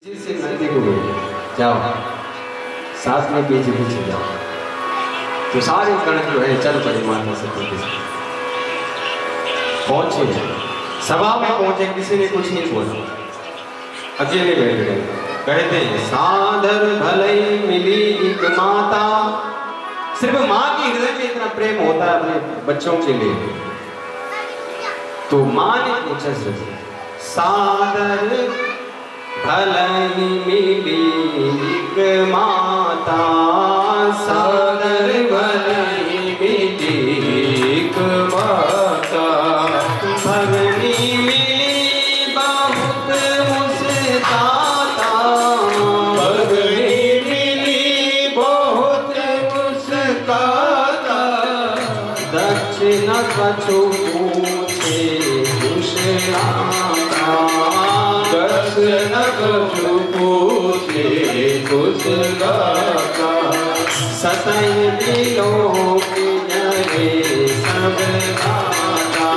से नंदी को बोले जाओ साथ में पीछे पीछे जाओ। तो सारे गण जो है चल पड़े माता सती के साथ पहुंचे, सभा में पहुंचे, किसी ने कुछ नहीं बोला, अकेले बैठ गए। कहते हैं साधर भले मिली एक माता। सिर्फ माँ के हृदय में इतना प्रेम होता है अपने बच्चों के लिए। तो माँ ने पूछा साधर भले मिली एक माता, सादर भले मिली एक माता, भगनी मिली बहुत मुस्काता, भगनी मिली बहुत मुस्काता, दक्षिण कछु पूछे दुष्णाता, दक्षिण कछु पूछे दुष्णाता, सतय त्रिलोक जय सब दाता,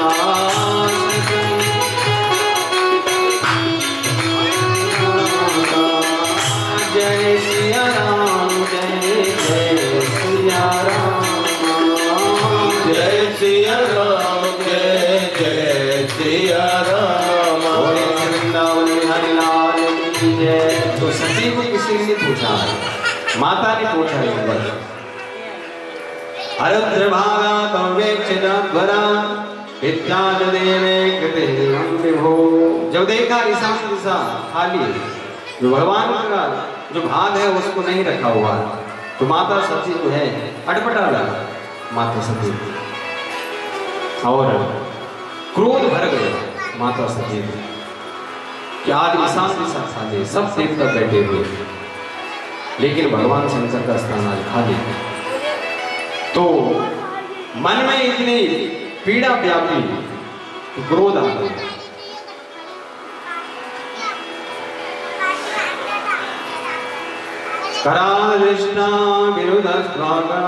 जय सिया राम जय जय सिया राम, जय सिया राम जय जय सिया राम, हरि लाल की जय। तो सती को किसी ने पूछा, माता ने पूछा एक बार, अरुद्र भागा तव वेक्षितध्वरा इत्यादि देवे कृते विभो। जब देखा ईशान दिशा खाली, जो भगवान का जो भाग है उसको नहीं रखा हुआ, तो माता सती जो है अटपटा लगा माता सती, और क्रोध भर गया माता सती को कि आज ईशान दिशा खाली, सब देवता बैठे हुए, लेकिन भगवान शंकर का स्थान आज खाली। तो मन में इतनी पीड़ा व्यापी, क्रोध आ गया। करालृष्णा विरुद्धस्वागा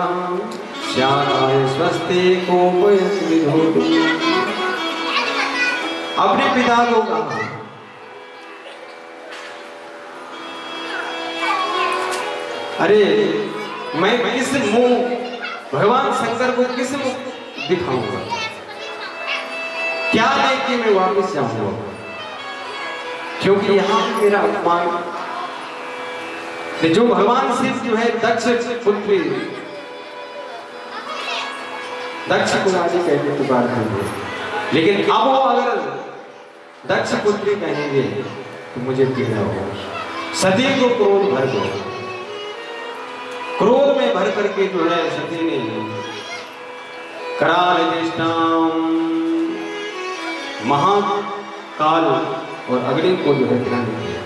श्यामाय स्वस्ति कोपयत विधोति। अपने पिता को कहा, अरे मैं किस मुंह भगवान शंकर को किस मुंह दिखाऊंगा, क्या लेके मैं वापस जाऊंगा, क्योंकि यहां मेरा अपमान। जो भगवान शिव जो है दक्ष पुत्री, दक्ष पुरानी कहते पुकारते हैं, लेकिन अब वो अगर दक्ष पुत्री कहेंगे तो मुझे पीड़ा होगा। सती को क्रोध भर गया, क्रोध में भर करके जो है सती ने करालृष्णाम महाकाल और अग्नि को जो है ग्रहण किया,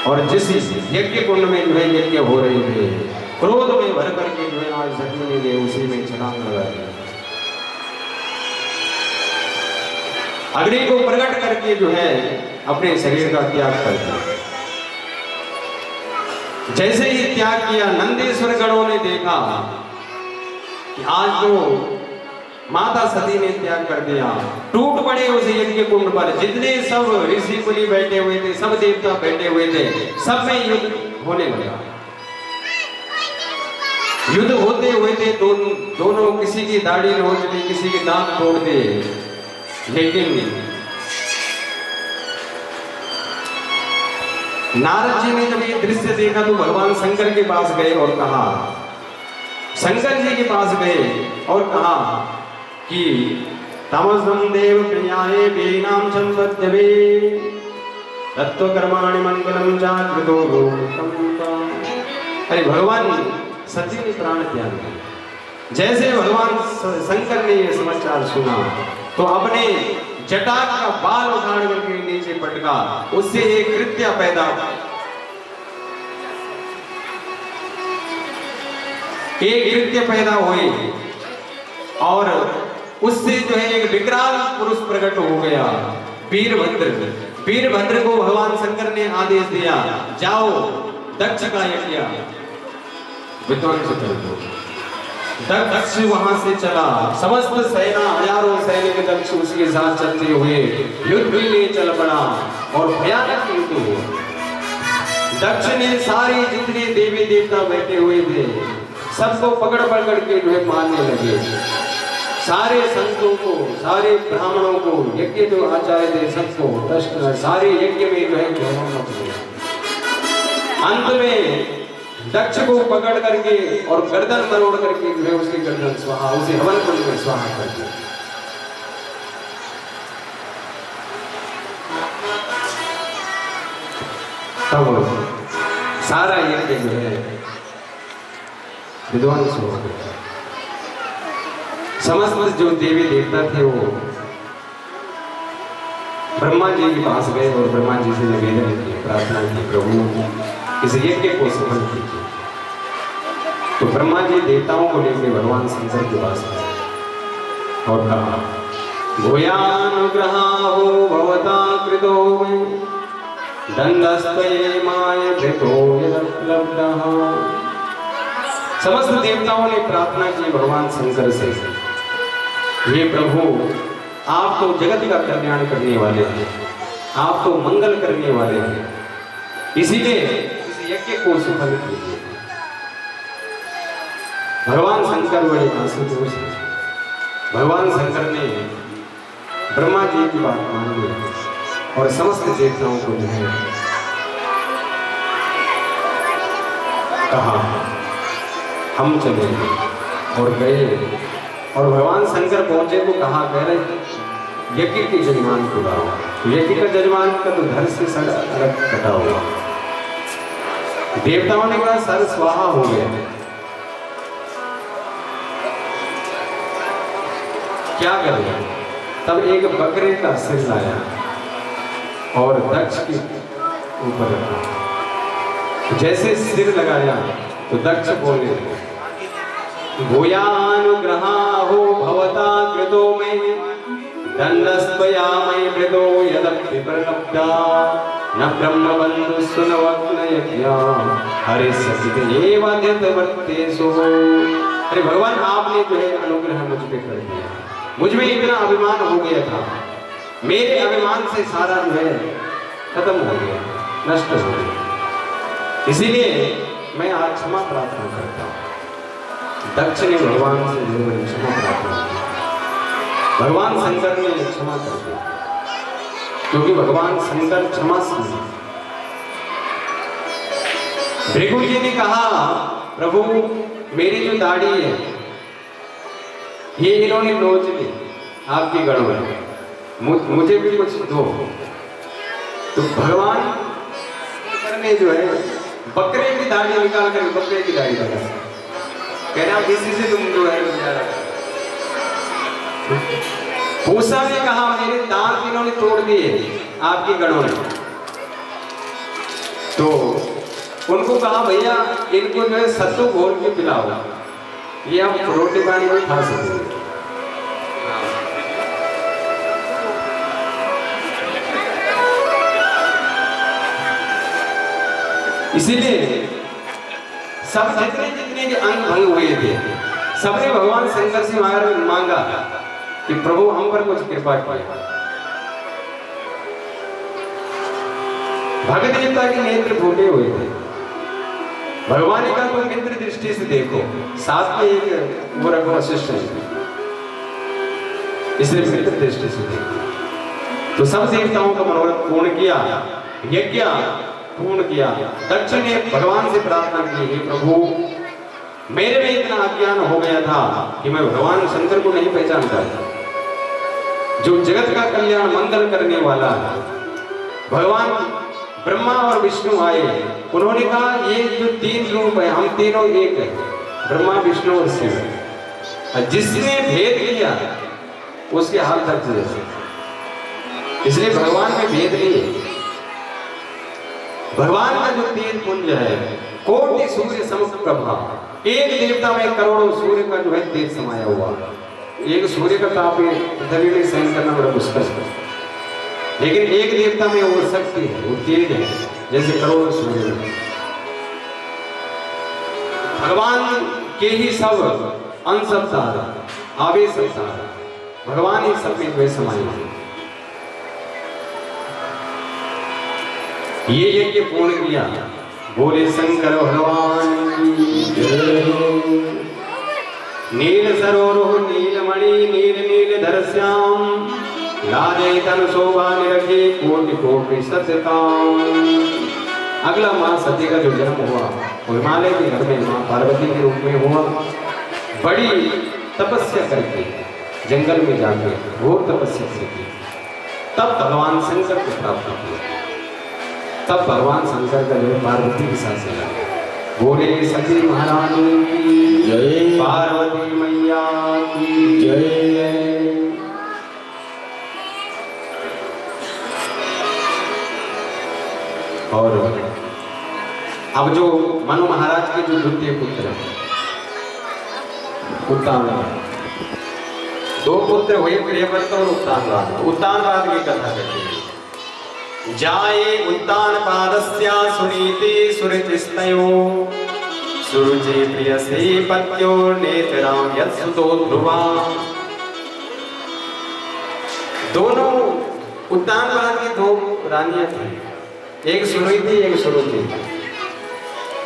और जिस यज्ञ कुंड में जो है यज्ञ हो रही थे, क्रोध में भर करके जो है आज सती ने गए उसी में छलांग लगा दिया। अग्नि को प्रकट करके जो है अपने शरीर का त्याग कर दिया। जैसे ही त्याग किया, नंदीश्वर गणों ने देखा कि आज जो माता सती ने त्याग कर दिया, टूट पड़े उस यज्ञ कुंड पर। जितने सब ऋषि मुनि बैठे हुए थे, सब देवता बैठे हुए थे, सब में युद्ध होने लगा। युद्ध होते हुए थे, दोनों किसी की दाढ़ी नोच दी, किसी के दांत तोड़ दिए, लेकिन नारद जी ने जब ये दृश्य देखा तो भगवान शंकर के पास गए और कहा, शंकर जी के पास गए और कहा कि तमस्म देव प्रियाये वेनाम संपद्यवे तत्व कर्माणि मंगलम जागृतो लोकम। अरे भगवान सती ने प्राण त्याग दिया। जैसे भगवान शंकर ने यह समाचार सुना तो अपने जटा का बाल उखाड़ करके नीचे पटका, उससे एक कृत्या पैदा, एक कृत्य पैदा हुई, और उससे जो है एक विकराल पुरुष प्रकट हो गया, वीरभद्र। वीरभद्र को भगवान शंकर ने आदेश दिया, जाओ दक्ष का यज्ञ विद्वान से कर दो। दक्ष वहां से चला, समस्त सेना हजारों सैनिक दक्ष उसके साथ चलते हुए युद्ध के लिए चल पड़ा। और भयानक युद्ध हुआ। दक्ष ने सारे जितने देवी देवता बैठे हुए थे सबको पकड़ पकड़ के जो है मारने लगे। सारे संतों को, सारे ब्राह्मणों को, यज्ञ जो आचार्य थे सबको, दष्ट सारे यज्ञ में जो है अंत में दक्ष को पकड़ करके और गर्दन मरोड़ करके जो है उसकी गर्दन स्वाहा, उसे हवन कुंड में स्वाहा कर दिया। तब सारा यज्ञ जो है विध्वंस हो गया। समस्त जो देवी देवता थे वो ब्रह्मा जी के पास गए और ब्रह्मा जी से निवेदन किया, प्रार्थना की, प्रभु इस यज्ञ को सफल कीजिए। तो ब्रह्मा जी देवताओं को लेकर भगवान शंकर के पास गए और कहा, भूयानुग्रहो भवता कृतो दंडस्तयेमाय कृतो यदप्लब्धः। समस्त देवताओं ने प्रार्थना की भगवान शंकर से, ये प्रभु आप तो जगत का कल्याण करने वाले हैं, आप तो मंगल करने वाले हैं, इसीलिए इस यज्ञ को सफल कीजिए। भगवान शंकर बड़े आशुतोष हैं। भगवान शंकर ने ब्रह्मा जी की बात मान ली और समस्त देवताओं को जो है कहा हम चलेंगे और गए। और भगवान शंकर पहुंचे तो कहा, कह रहे यज्ञ के जजमान को लाओ। यज्ञ का जजमान का तो धड़ से सर अलग कटा हुआ। देवताओं ने कहा सर स्वाहा हो गया, क्या करें? तब एक बकरे का सिर लाया और दक्ष के ऊपर रखा। जैसे सिर लगाया तो दक्ष बोले, भूयानुग्रहो भवता कृतो मे दंडस्त्वयामय कृतो यदपि प्रलब्धा न ब्रह्मबन्धुस्सु न वक्नयज्ञा हरिस्यसितेव यद्वर्तेषु। अरे भगवान आपने जो है अनुग्रह मुझ पे कर दिया। मुझ में इतना अभिमान हो गया था, मेरे अभिमान से सारा जो है खत्म हो गया, नष्ट हो गया। इसीलिए मैं आज क्षमा प्रार्थना करता हूँ। दक्ष ने भगवान से क्षमा प्रार्थना की। भगवान शंकर ने क्षमा कर दिया, क्योंकि भगवान शंकर क्षमाशील हैं। भृगु जी ने कहा, प्रभु मेरी जो दाढ़ी है ये इन्होंने नोच ली आपकी गढ़ में, मुझे भी कुछ दो। तो भगवान ने जो है बकरे की दाढ़ी निकाल कर बकरे की दाढ़ी लगा, कहना किसी से तुम जो है पूसा ने कहा मेरे दांत इन्होंने तोड़ दिए आपकी गढ़ों में। तो उनको कहा भैया इनको जो है सत्तू घोल के पिलाओ, ये आप रोटी पानी में खा सकते हैं। इसीलिए सब जितने के अंग भंग हुए थे सबने भगवान शंकर से मांगा कि प्रभु हम पर कुछ कृपा किया। भगत देवता के नेत्र फूटे हुए थे। भगवान ने कहा कोई मित्र दृष्टि से देखो, साथ में एक वो रखो असिस्टेंट, इसलिए मित्र दृष्टि से देखो। तो सब देवताओं का मनोरथ पूर्ण किया, यज्ञ पूर्ण किया। दक्ष ने भगवान से प्रार्थना की, हे प्रभु मेरे में इतना अज्ञान हो गया था कि मैं भगवान शंकर को नहीं पहचानता, जो जगत का कल्याण मंगल करने वाला है। भगवान ब्रह्मा और विष्णु आए, उन्होंने कहा ये जो तीन रूप है हम तीनों एक है, ब्रह्मा विष्णु और शिव। जिसने भेद किया उसके हाल तक जैसे, इसलिए भगवान में भेद नहीं है। भगवान का जो तेज पुंज है कोटि सूर्य समप्रभा, एक देवता में करोड़ों सूर्य का जो है तेज समाया हुआ। एक सूर्य का ताप पृथ्वी में सहन करना बड़ा मुश्किल है, लेकिन एक देवता में वो शक्ति है, वो तेज है जैसे करोड़ों सूर्य में। भगवान के ही सब अंश अवतार आवेश अवतार, भगवान ही सब में वे समाये हैं। ये यज्ञ पूर्ण किया। बोले शंकर भगवान की जय। नील सरोवर नीलमणि नील नील धर श्याम लाजे तन शोभा निरखे कोटि कोटि सत्यताम। अगला मां सती का जो जन्म हुआ वो हिमालय के घर में मां पार्वती के रूप में हुआ। बड़ी तपस्या करके जंगल में जाके घोर तपस्या की, तब भगवान शंकर को प्राप्त किया। तब भगवान शंकर का जो पार्वती के साथ चला। बोले सती महारानी की जय, पार्वती मैया की जय। और अब जो मनु महाराज के जो द्वितीय पुत्र हैं उत्तानपाद, दो पुत्र हुए प्रियव्रत और उत्तानपाद। उत्तानपाद की कथा कहते हैं। जाये उत्तानपादस्या सुनीति सुरुचिस्तयो सुरुचि प्रियसी पत्यो नेत्राम यत्सुतो ध्रुवा। दोनों उत्तानपाद की दो रानियां थी, एक सुनीति एक सुरुचि।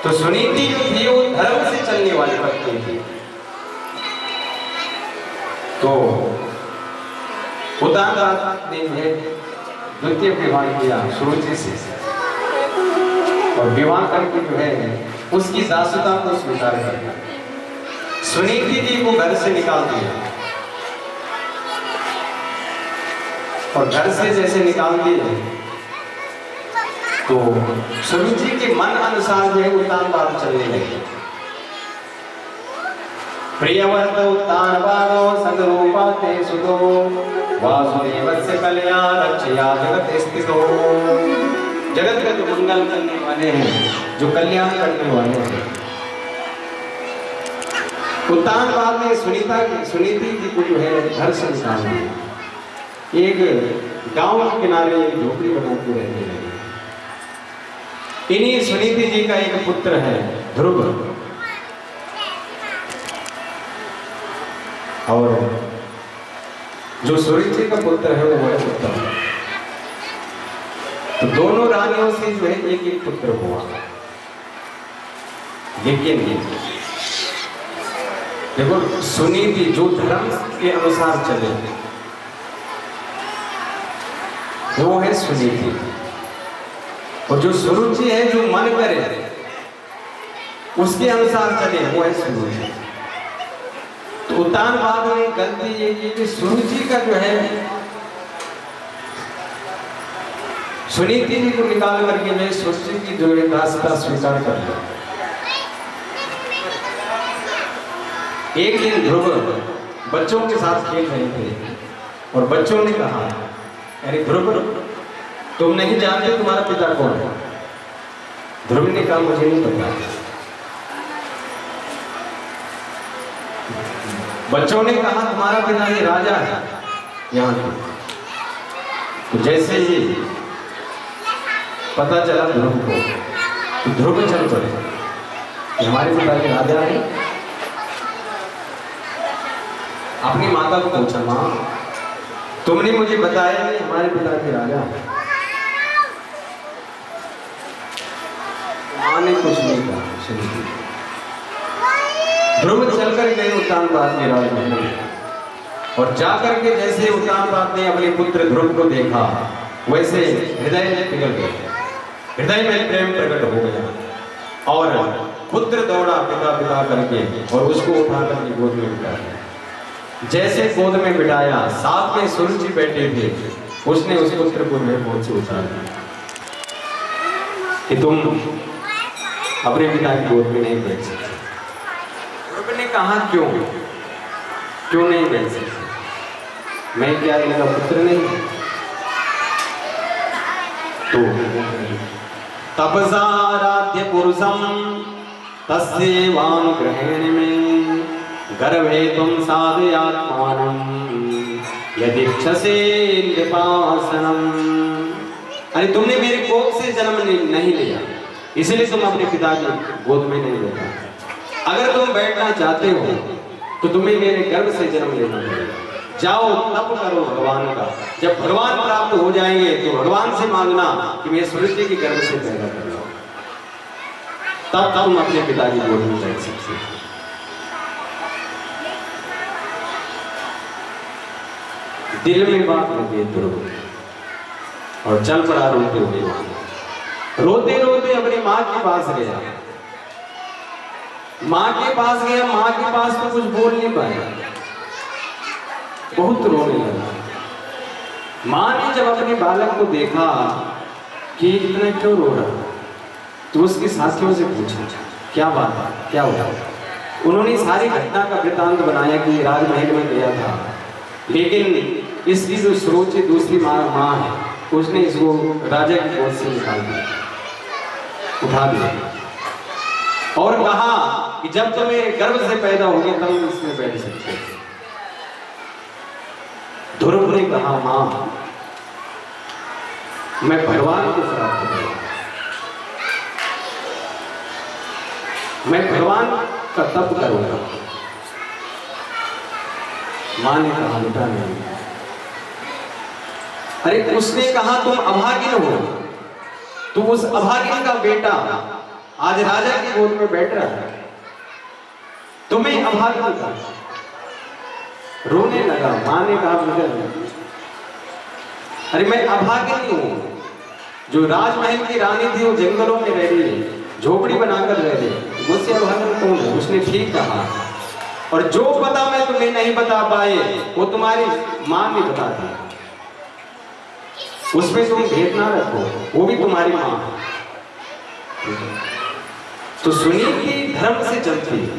तो सुनीति जो थी वो धर्म से चलने वाली पत्नी थी। तो उत्तानपाद ने द्वितीय विवाह किया सुरुचि से और विवाह करके जो है उसकी दासता को स्वीकार कर लिया। सुनीति जी को घर से निकाल दिया और घर से जैसे निकाल दिए तो सुरुचि के मन अनुसार जो है उत्तानपाद चलने लगे। प्रियव्रत उत्तानपादो सदरूपा ते सुतो वासुदेवस्य कल्या रक्षया जगत स्थितो। जगत का जो मंगल करने वाले हैं, जो कल्याण करने वाले हैं। उत्तानपाद ने सुनीति जी को जो है घर से निकाल दिया। एक गांव के किनारे एक झोपड़ी बनाते रहने लगे। इन्हीं सुनीति जी का एक पुत्र है ध्रुव, और जो सुरुचि का पुत्र है वो है उत्तम। तो दोनों रानियों से जो है एक एक पुत्र हुआ। लेकिन देखो सुनीति जो धर्म के अनुसार चले वो है सुनीति, और जो सुरुचि है जो मन करे उसके अनुसार चले वो है सुरुचि। तो उत्तानपाद ने गलती ये की कि सुरुचि का जो है सुनीति जी को निकाल करके मैं सुरुचि की जो है दासता स्वीकार कर लिया। एक दिन ध्रुव बच्चों के साथ खेल रहे थे और बच्चों ने कहा, अरे ध्रुव तुम नहीं जानते तुम्हारा पिता कौन है? ध्रुव ने कहा मुझे नहीं पता। बच्चों ने कहा तुम्हारा पिता ये राजा है यहाँ के। तो जैसे ही पता चला ध्रुव को तो ध्रुव चल पड़े कि हमारे पिता के राजा है। अपनी माता को पूछा, माँ तुमने मुझे बताया नहीं हमारे पिता के राजा है। माँ ने कुछ नहीं कहा। सुनिए ध्रुव चलकर गए उत्तानपाद के राजमहल में, और जाकर के जैसे उत्तानपाद ने अपने पुत्र ध्रुव को देखा वैसे हृदय में पिघल गया, हृदय में प्रेम प्रकट हो गया और पुत्र दौड़ा पिता पिता करके और उसको उठा करके गोद में बिठा दिया। जैसे गोद में बिठाया, साथ में सुरुचि बैठे थे, उसने उस पुत्र को गोद से उतार दिया कि तुम अपने पिता की गोद में नहीं बैठ सकते। ध्रुव ने कहा क्यों नहीं बैठ सकते? मैं क्या इनका पुत्र नहीं? तो तपसाराध्य पुरुषम तस्यैवां ग्रहेण में गर्भे तुम साधयात्मानं यदिच्छसे नृपासनम। अरे तुमने मेरे कोख से जन्म नहीं लिया, इसलिए तुम अपने पिता की गोद में नहीं बैठा। अगर तुम बैठना चाहते हो तो तुम्हें मेरे गर्भ से जन्म लेना पड़ेगा। जाओ तप करो भगवान का। जब भगवान प्राप्त हो जाएंगे तो भगवान से मांगना कि मैं सृष्टि के गर्भ से पैदा कर लो, तब तुम अपने पिता की गोद में बैठ सकते हो। दिल में बात लगे ध्रुव और चल पड़ा रोते हुए। रोते रोते अपनी माँ के पास गया। माँ के पास गया, माँ के पास तो कुछ बोल नहीं पाया, बहुत रोने लगा। माँ ने जब अपने बालक को देखा कि इतना क्यों रो रहा, तो उसके साथियों से पूछा क्या बात है, क्या हुआ। उन्होंने सारी घटना का वृतांत बनाया कि राजमहल में गया था, लेकिन इसकी जो सुरुचि दूसरी माँ है उसने इसको राजा की गोद से निकाल दिया, उठा दिया और कहा कि जब तुम्हें गर्भ से पैदा होगे तब इसमें बैठ सकते हो। ध्रुव ने कहा माँ मैं भगवान को प्राप्त करूंगा, मैं भगवान का तप करूंगा। मां ने कहा बेटा नहीं। अरे उसने कहा तुम अभागिन हो, तुम उस अभागिन का बेटा आज राजा की गोद में बैठ रहा है, तुम्हें अभागिन का। रोने लगा। मां ने कहा बेटा अरे मैं अभागिन हूं, जो राजमहल की रानी थी वो जंगलों में रह रही है, झोपड़ी बनाकर रह रही, मुझसे अभागिन कौन है। उसने ठीक कहा, और जो पता मैं तुम्हें नहीं बता पाए वो तुम्हारी मां ने बता दिया, उसमें तुम भेद ना रखो, वो भी तुम्हारी मां है। तो सुनील की धर्म से चलती है,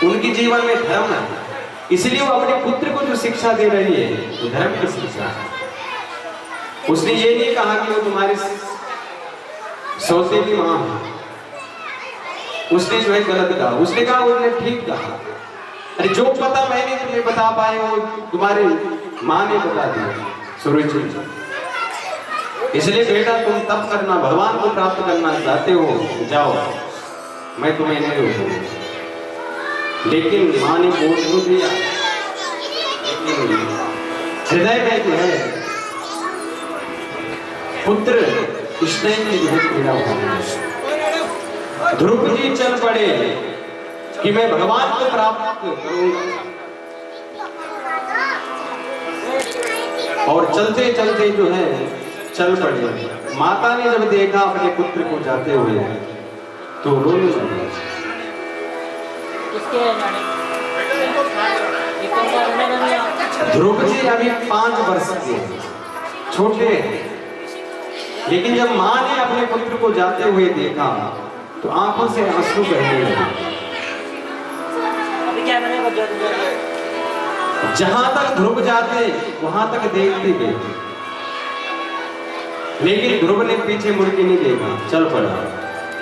उनकी जीवन में धर्म है, इसलिए वो अपने पुत्र को जो शिक्षा दे रही है वो धर्म की शिक्षा है। उसने ये नहीं कहा कि वो तुम्हारी सौतेली मां है, उसने जो है गलत कहा, उसने कहा उसने ठीक कहा। अरे जो पता मैंने तुम्हें बता पाए वो तुम्हारी मां ने बता दिया सूरज जी। इसलिए बेटा तुम तप करना, भगवान को प्राप्त करना चाहते हो जाओ, मैं तुम्हें नहीं रोकूंगा। लेकिन मां ने बोल तो दिया, लेकिन हृदय में जो है पुत्र स्नेह की बहुत पीड़ा होगी। ध्रुव जी चल पड़े कि मैं भगवान को प्राप्त करूंगा, और चलते चलते जो है चल पड़े। माता ने जब देखा अपने पुत्र को जाते हुए तो रोने लगी। ध्रुव जी अभी 5 वर्ष के छोटे, लेकिन जब मां ने अपने पुत्र को जाते हुए देखा तो आंखों से आंसू बहने लगे। जहां तक ध्रुव जाते वहां तक देखती गई, लेकिन ध्रुव ने पीछे मुड़ के नहीं देखा, चल पड़ा।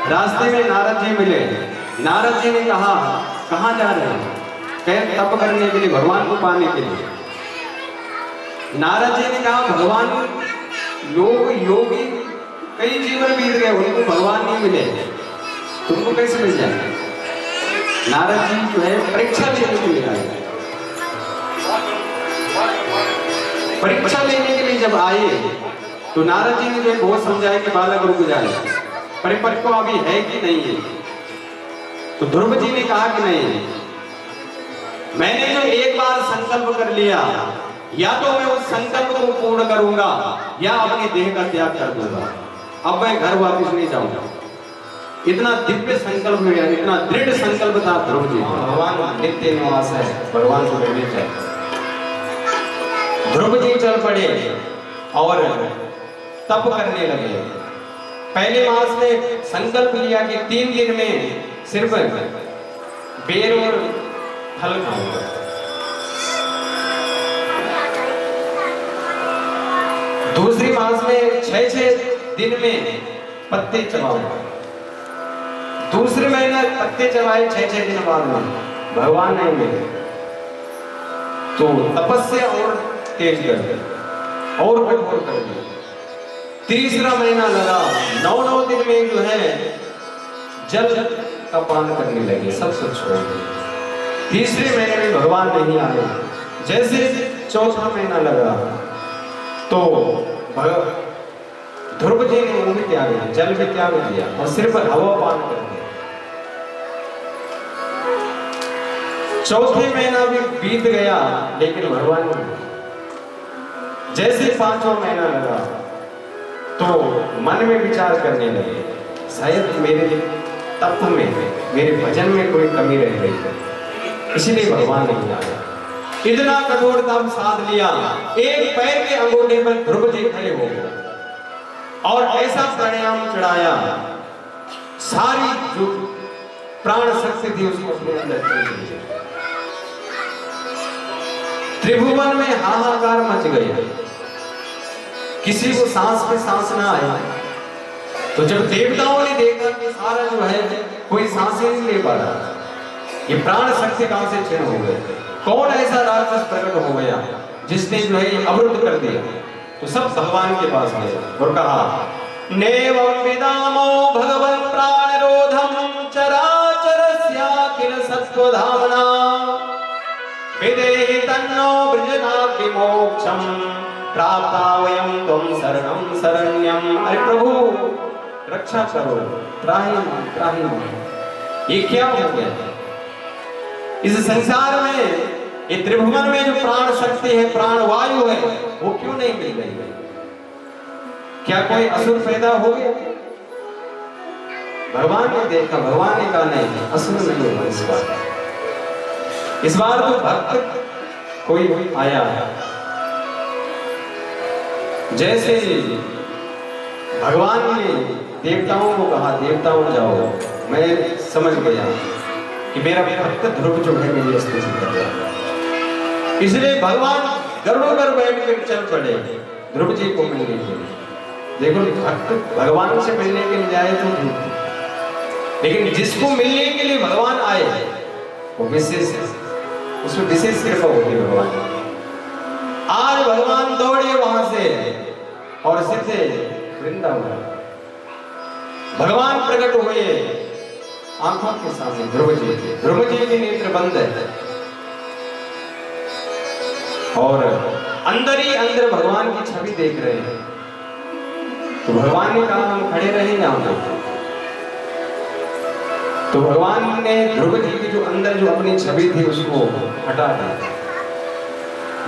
रास्ते में नारद जी मिले। नारद जी ने कहा कहां जा रहे हैं? कहे तप करने के लिए, भगवान को पाने के लिए। नारद जी ने कहा भगवान लोग योगी कई जीवन बीत गए, उनको भगवान नहीं मिले, तुमको कैसे मिल जाएगा? नारद जी जो है परीक्षा लेने के लिए आए। परीक्षा लेने के लिए जब आए तो नारद जी ने जो बहुत समझाया कि बालक रुक जाए, परिपक्व अभी है कि नहीं है। तो ध्रुव जी ने कहा कि नहीं, मैंने जो एक बार संकल्प कर लिया, या तो मैं उस संकल्प को पूर्ण करूंगा या अपने देह का त्याग कर दूंगा, अब मैं घर वापस नहीं जाऊंगा। इतना दिव्य संकल्प हो गया, इतना दृढ़ संकल्प था ध्रुव जी। भगवान नित्य निवास है, भगवान को मिलते हैं। ध्रुव जी चल पड़े और तप करने लगे। पहले मास में संकल्प लिया कि 3 दिन में सिर्फ बेर और फल खाऊंगा। दूसरी मास में 6 दिन में पत्ते चबाऊंगा। दूसरे महीने पत्ते चबाए 6 दिन बाद में भगवान नहीं मिले, तो तपस्या और तेज कर दी और कठोर कर दी। तीसरा महीना लगा, 9 दिन में जो है जल का पान करने लगे, सब छोड़ दिए। तीसरे महीने में भगवान नहीं आए। जैसे चौथा महीना लगा तो ध्रुव जी ने वो भी त्याग दिया, जल भी त्याग दिया और सिर्फ हवा पान कर दिया। चौथे महीना भी बीत गया, लेकिन भगवान जैसे पांचवा महीना लगा तो मन में विचार करने लगे, शायद मेरे तत्व में, मेरे भजन में कोई कमी रह गई है, इसलिए भगवान नहीं आया। इतना कठोर तप साध लिया, एक पैर के अंगूठे पर ध्रुव जी खड़े हो गए और ऐसा प्राणायाम चढ़ाया, सारी जो प्राण शक्ति थी उसको अपने अंदर चली गई। त्रिभुवन में हाहाकार मच गया, किसी को सांस पे सांस ना आया। तो जब देवताओं ने देखा कि सारा जो है कोई सांस ही नहीं ले पा रहा, ये प्राण शक्ति कहां से क्षीण हो गए, कौन ऐसा राक्षस प्रकट हो गया जिसने जो है अवरुद्ध कर दिया। तो सब भगवान के पास गए और कहा, नेवं विदामो भगवन् प्राणरोधं चराचरस्याखिल सत्त्वधामना विदेहि तन्नो वृजनाग्नि मोक्षं प्राप्ता वयं त्वं शरणं शरण्यं। अरे प्रभु रक्षा करो, त्राहि ये क्या हो गया? इस संसार में, ये त्रिभुवन में जो प्राण शक्ति है, प्राण वायु है, वो क्यों नहीं मिल रही? क्या कोई असुर पैदा हो गया? भगवान ने देखा, भगवान ने कहा नहीं, असुर नहीं होगा इस बार। इस बार तो भक्त कोई आया है। जैसे भगवान ने देवताओं को कहा, देवताओं जाओ, मैं समझ गया कि मेरा भक्त ध्रुव जो है मेरी स्तुति कर रहा है, इसलिए भगवान गरुड़ पर बैठ कर चल पड़े ध्रुव जी को मिलने के लिए। देखो भक्त भगवान से मिलने के लिए आए तो ठीक, लेकिन जिसको मिलने के लिए भगवान आए वो विशेष है, उसमें विशेष कृपा होती है भगवान की। आज भगवान दौड़े वहां से और सीधे वृंदावन भगवान प्रकट हुए आंखों के सामने ध्रुव जी के। ध्रुव जी के नेत्र बंद है और अंदर ही अंदर भगवान की छवि देख रहे हैं। तो भगवान ने कहा हम खड़े रहे यहां पर। तो भगवान ने ध्रुव जी की जो अंदर जो अपनी छवि थी उसको हटा दिया।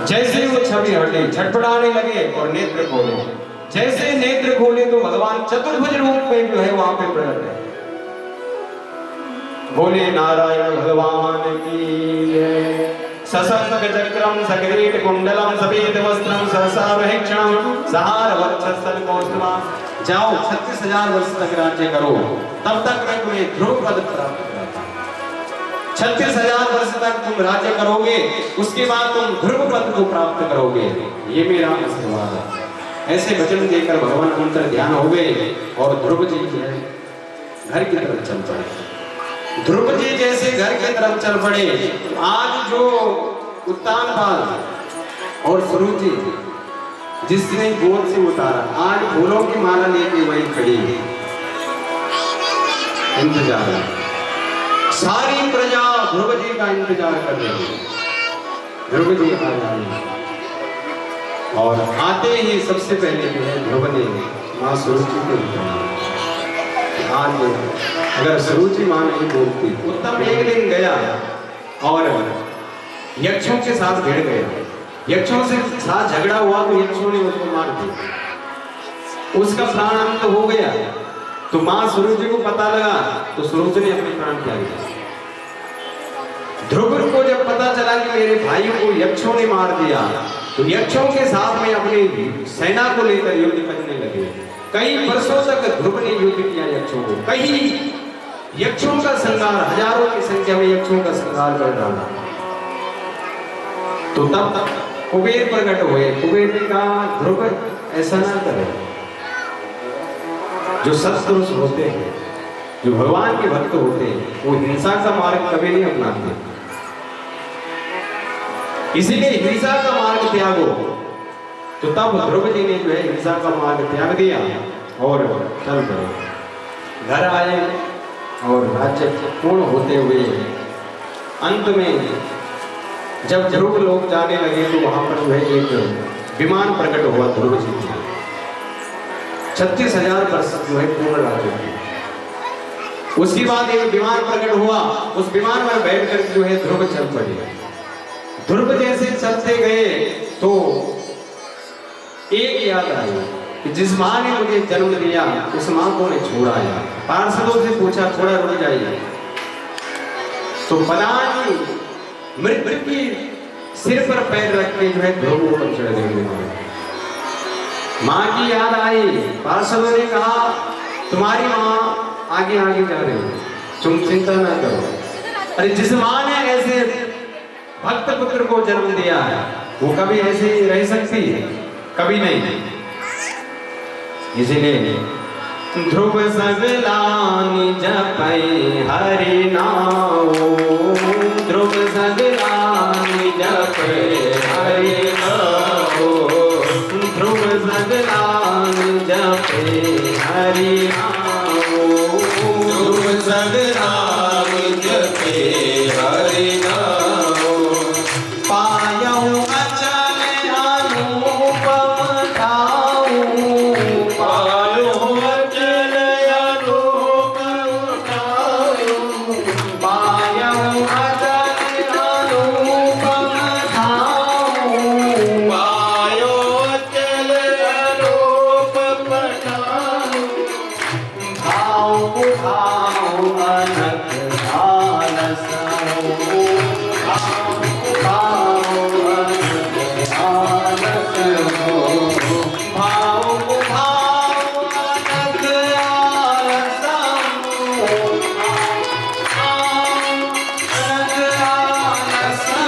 जैसे वो छवि हटी, छटपटाने लगे और नेत्र खोले। जैसे नेत्र खोले तो भगवान चतुर्भुज रूप में जो है वहां पे प्रकट है। बोले नारायण भगवान की जय। सशंक चक्रम सकिरीट कुंडलम सफेद वस्त्रम सहसा महेक्षणम सहार वक्षस्थल कौस्तुभा। जाओ 36,000 वर्ष तक राज्य करो, तब तक मैं तुम्हें ध्रुव पद प्राप्त कराता। 36,000 वर्ष तक तुम राज्य करोगे, उसके बाद तुम ध्रुव पद को प्राप्त करोगे, ये मेरा आशीर्वाद है। ऐसे वचन देकर भगवान अंतर ध्यान हो गए और ध्रुव जी जो है घर की तरफ चल पड़े। ध्रुव जी जैसे घर की तरफ चल पड़े, आज जो उत्तानपाद और सुरुचि जिसने गोद से उतारा, आज फूलों की माला लेके वही खड़ी है, इंतजार है। सारी प्रजा ध्रुव जी का इंतजार कर रही है। ध्रुव जी आ जाए और आते ही सबसे पहले जो है ध्रुव ने माँ सुरुचि को आज अगर सुरुचि माँ नहीं बोलती। उत्तम एक दिन गया और यक्षों के साथ भिड़ गया। यक्षों से साथ झगड़ा हुआ तो यक्षों ने उसको मार दिया, उसका प्राण अंत हो गया। तो माँ सुरुचि को पता लगा तो सुरुचि ने अपने प्राण त्याग दिया। ध्रुव को जब पता चला कि मेरे भाई को यक्षों ने मार दिया तो यक्षों के साथ में अपनी सेना को लेकर युद्ध करने लगे। कई वर्षों तक ध्रुव ने युद्ध किया यक्षों को, कई यक्षों का संहार, हजारों की संख्या में यक्षों का संहार कर डाला। तो तब कुबेर प्रकट हुए। कुबेर ने कहा ध्रुव ऐसा ना करे। जो सत्पुरुष होते हैं, जो भगवान के भक्त होते हैं, वो हिंसा का मार्ग कभी नहीं अपनाते। इसीलिए हिंसा का मार्ग त्यागो। तो तब ध्रुव जी ने जो है हिंसा का मार्ग त्याग दिया और चल पड़े। घर आए और राज्य पूर्ण होते हुए अंत में जब ध्रुव लोग जाने लगे तो वहां पर जो है एक विमान प्रकट हुआ ध्रुव जी का। 36,000 वर्ष जो है पूर्ण राज्य थे। उसके बाद एक विमान प्रकट हुआ, उस विमान में बैठकर जो है ध्रुव चल पड़े। ध्रुव जैसे चलते गए तो एक याद आई कि जिस माँ ने मुझे जन्म दिया उस माँ को मैं छोड़ाया। पार्षदों से पूछा थोड़ा रुक जाइए, तो पलानी मृत्यु की सिर पर पैर रख के जो है ध्रुव पर चढ़ गए। माँ की याद आई, पार्षदों ने कहा तुम्हारी माँ आगे आगे जा रही है, तुम चिंता ना करो। अरे जिस माँ ने ऐसे भक्त पुत्र को जन्म दिया है वो कभी ऐसे ही रह सकती है? कभी नहीं। इसीलिए ध्रुव सगलानि जपै हरि नाम, ध्रुव सगलानि जपै हरि नाम, ध्रुव सगलानि जपै हरि नाम, ध्रुव सगलानि जपै हरि नाम। पायौ अचल अनुपम ठाऊ, पायौ अचल अनुपम ठाऊ, पायौ अचल अनुपम ठाऊ, पायौ अचल अनुपम ठाऊ। भाऊ भाऊ अनक आलसौ, भाऊ अनक आलसौ, भाऊ भाऊ अनक आलसौ, अनक आलसौ।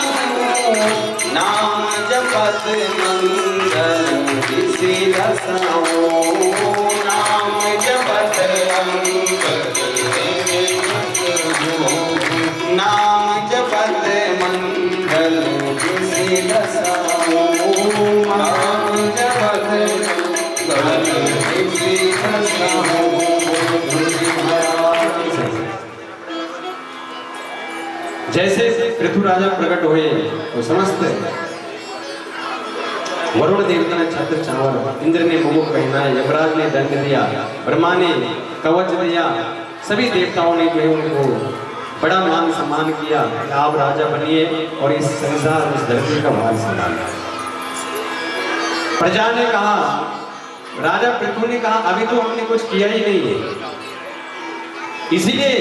नाम जपत मंगल ऋषि रसौ, नाम जपत मंगल नाम जपत मंगल ऋषि रसौ, नाम जपत मंगल ऋषि रसौ। जैसे पृथु राजा प्रकट हुए तो समस्त वरुण देवता ने छत्र छावर, इंद्र ने मुकुट पहनाया, यमराज ने दंड दिया, ब्रह्मा ने कवच दिया, सभी देवताओं ने जो है उनको बड़ा मान सम्मान किया कि आप राजा बनिए और इस संसार इस धरती का भार संभालिए। प्रजा ने कहा, राजा पृथु ने कहा अभी तो हमने कुछ किया ही नहीं है, इसीलिए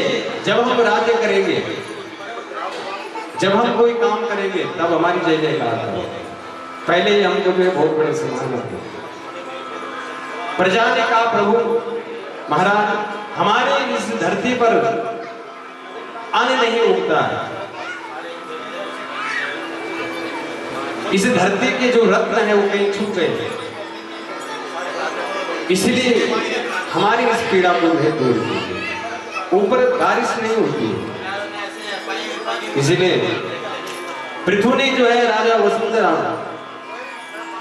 जब हम राज्य करेंगे, जब हम कोई काम करेंगे तब हमारी जय जयकार करो, पहले ही हम जो है बहुत बड़े सम्मान रखते। प्रजा ने कहा प्रभु महाराज हमारे इस धरती पर अन्न नहीं उगता है, इस धरती के जो रत्न है वो कहीं छूट गए, इसलिए हमारी इस पीड़ा को है दूर कीजिए। ऊपर बारिश नहीं होती है, इसलिए पृथु ने जो है राजा वसुंधरा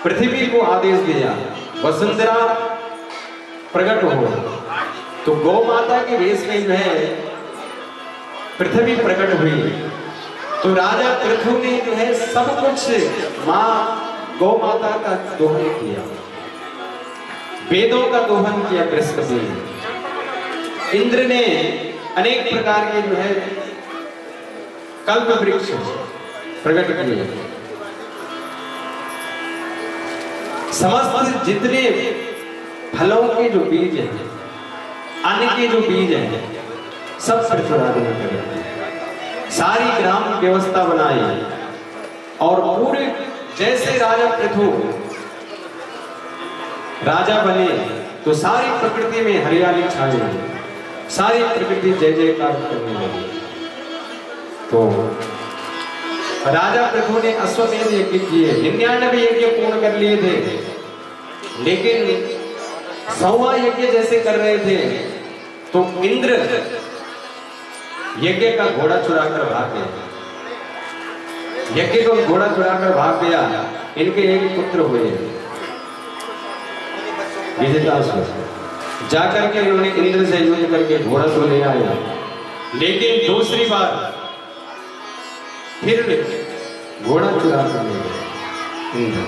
पृथ्वी को आदेश दिया, वसुंधरा प्रकट हो, तो गौ माता के वेश में जो है पृथ्वी प्रकट हुई। तो राजा पृथु ने जो है सब कुछ माँ गौ माता का दोहन किया, वेदों का दोहन किया बृहस्पति ने। इंद्र ने अनेक प्रकार के जो है कल्प वृक्ष प्रकट किए, समस्त जितने फलों के जो बीज हैं, अन्न के जो बीज हैं, सब पृथ्वीराज ने प्रकट किए, सारी ग्राम व्यवस्था बनाई और पूरे जैसे राजा पृथु राजा बने तो सारी प्रकृति में हरियाली छाई, सारी प्रकृति जय जयकार करने लगी। तो राजा पृथु ने अश्वमेध यज्ञ किए, 99 यज्ञ पूर्ण कर लिए थे, लेकिन 100वां यज्ञ जैसे कर रहे थे तो इंद्र यज्ञ का घोड़ा चुराकर भाग गया, यज्ञ को घोड़ा चुराकर भाग गया। इनके एक पुत्र हुए जाकर के इन्होंने इंद्र से युद्ध करके घोड़ा तो ले आया, लेकिन दूसरी बार फिर घोड़ा चुरा कर ले गए इंद्र।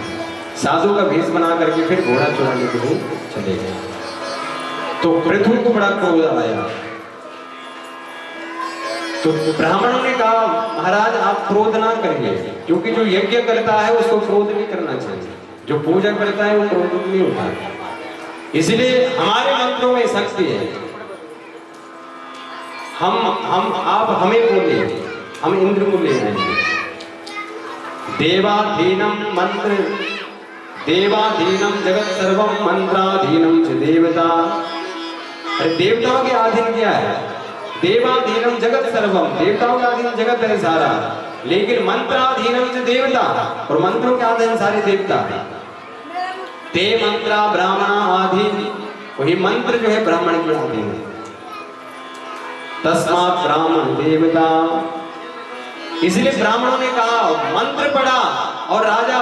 साधु का भेष बना करके फिर घोड़ा चुराने के लिए चले गए। तो पृथु को बड़ा क्रोध आया। तो ब्राह्मणों ने कहा महाराज आप क्रोध ना करिए, क्योंकि जो यज्ञ करता है उसको क्रोध नहीं करना चाहिए, जो पूजा करता है वो क्रोध नहीं होता। इसलिए हमारे मंत्रों में शक्ति है। आप हमें बोले, हम इंद्र को ले आएंगे। देवाधीनम मंत्र, देवाधीनम जगत सर्वम मंत्राधीनम च देवता। अरे देवताओं के अधीन क्या है? देवाधीनम जगत सर्वम, देवताओं का अधीन जगत है सारा, लेकिन मंत्राधीनम च देवता, और मंत्रों के अधीन सारे देवता। ते मंत्रा ब्राह्मण आधीन, वही मंत्र जो है ब्राह्मण के अधीन है। तस्मात् ब्राह्मण देवता, इसलिए ब्राह्मणों ने कहा मंत्र पढ़ा और राजा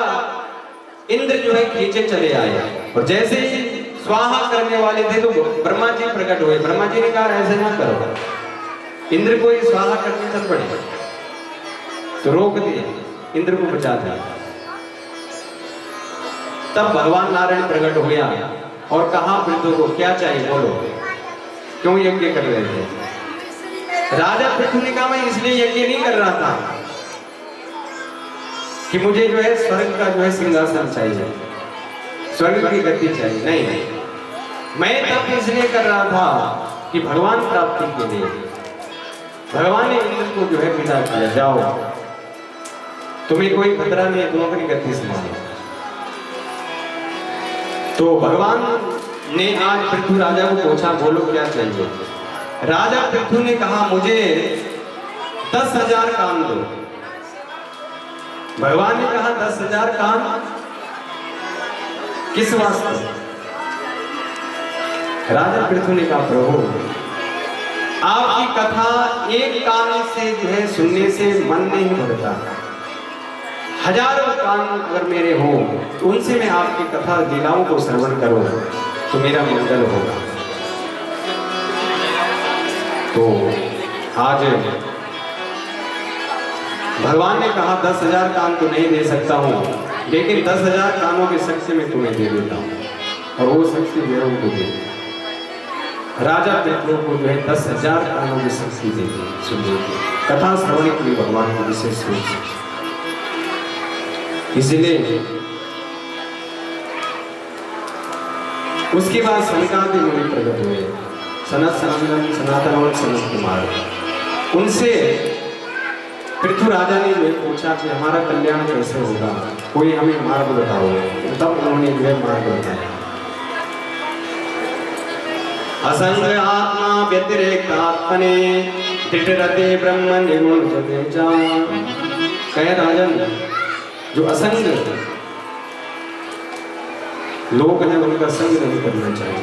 इंद्र जो है खींचे चले आए। और जैसे ही स्वाहा करने वाले थे तो ब्रह्मा जी प्रकट हुए। ब्रह्मा जी ने कहा ऐसे ना करो, इंद्र को ही स्वाहा करने चल पड़े, तो रोक दिया, इंद्र को बचा दिया। तब भगवान नारायण प्रकट हुआ और कहा पृथु को क्या चाहिए बोलो, क्यों यज्ञ कर रहे थे? राजा पृथु ने कहा मैं इसलिए यज्ञ नहीं कर रहा था कि मुझे जो है स्वर्ग का जो है सिंहासन चाहिए, स्वर्ग की गति चाहिए, नहीं, मैं तब इसलिए कर रहा था कि भगवान प्राप्ति के लिए। भगवान ने इंद्र को जो है विदा किया, जाओ तुम्हें कोई खतरा नहीं, तुम अपनी गति संभालो। तो भगवान ने आज पृथु राजा को पूछा बोलो क्या चाहिए। राजा पृथु ने कहा मुझे 10,000 कान दो। भगवान ने कहा 10,000 कान किस वास्ते? राजा पृथु ने कहा प्रभु आपकी कथा एक कान से जो है सुनने से मन नहीं भरता, हजारों कान अगर मेरे हो तो उनसे मैं आपकी कथा लीलाओं को श्रवण करूं तो मेरा मंगल होगा। तो आज भगवान ने कहा 10,000 कान तो नहीं दे सकता हूं, लेकिन 10,000 कानों की शक्ति में तुम्हें दे देता हूं, और वो शक्ति मेरे को दे। राजा पृथु को जो है 10,000 कानों की शक्ति दे दी सुनने की, कथा श्रवण के लिए भगवान को विशेष रूप से। इसलिए उसके बाद सनकादि मुनि प्रकट हुए, सनातन और सनत कुमार। उनसे पृथु राजा ने जो पूछा कि हमारा कल्याण कैसे होगा, कोई हमें मार्ग बताओ। तब उन्होंने जो है मार्ग बताया। असंग आत्मा व्यतिरेक आत्मने तिटरते ब्रह्म निर्गुण जते जा। कहे राजन जो असंग लोग हैं उनका संग नहीं करना चाहिए।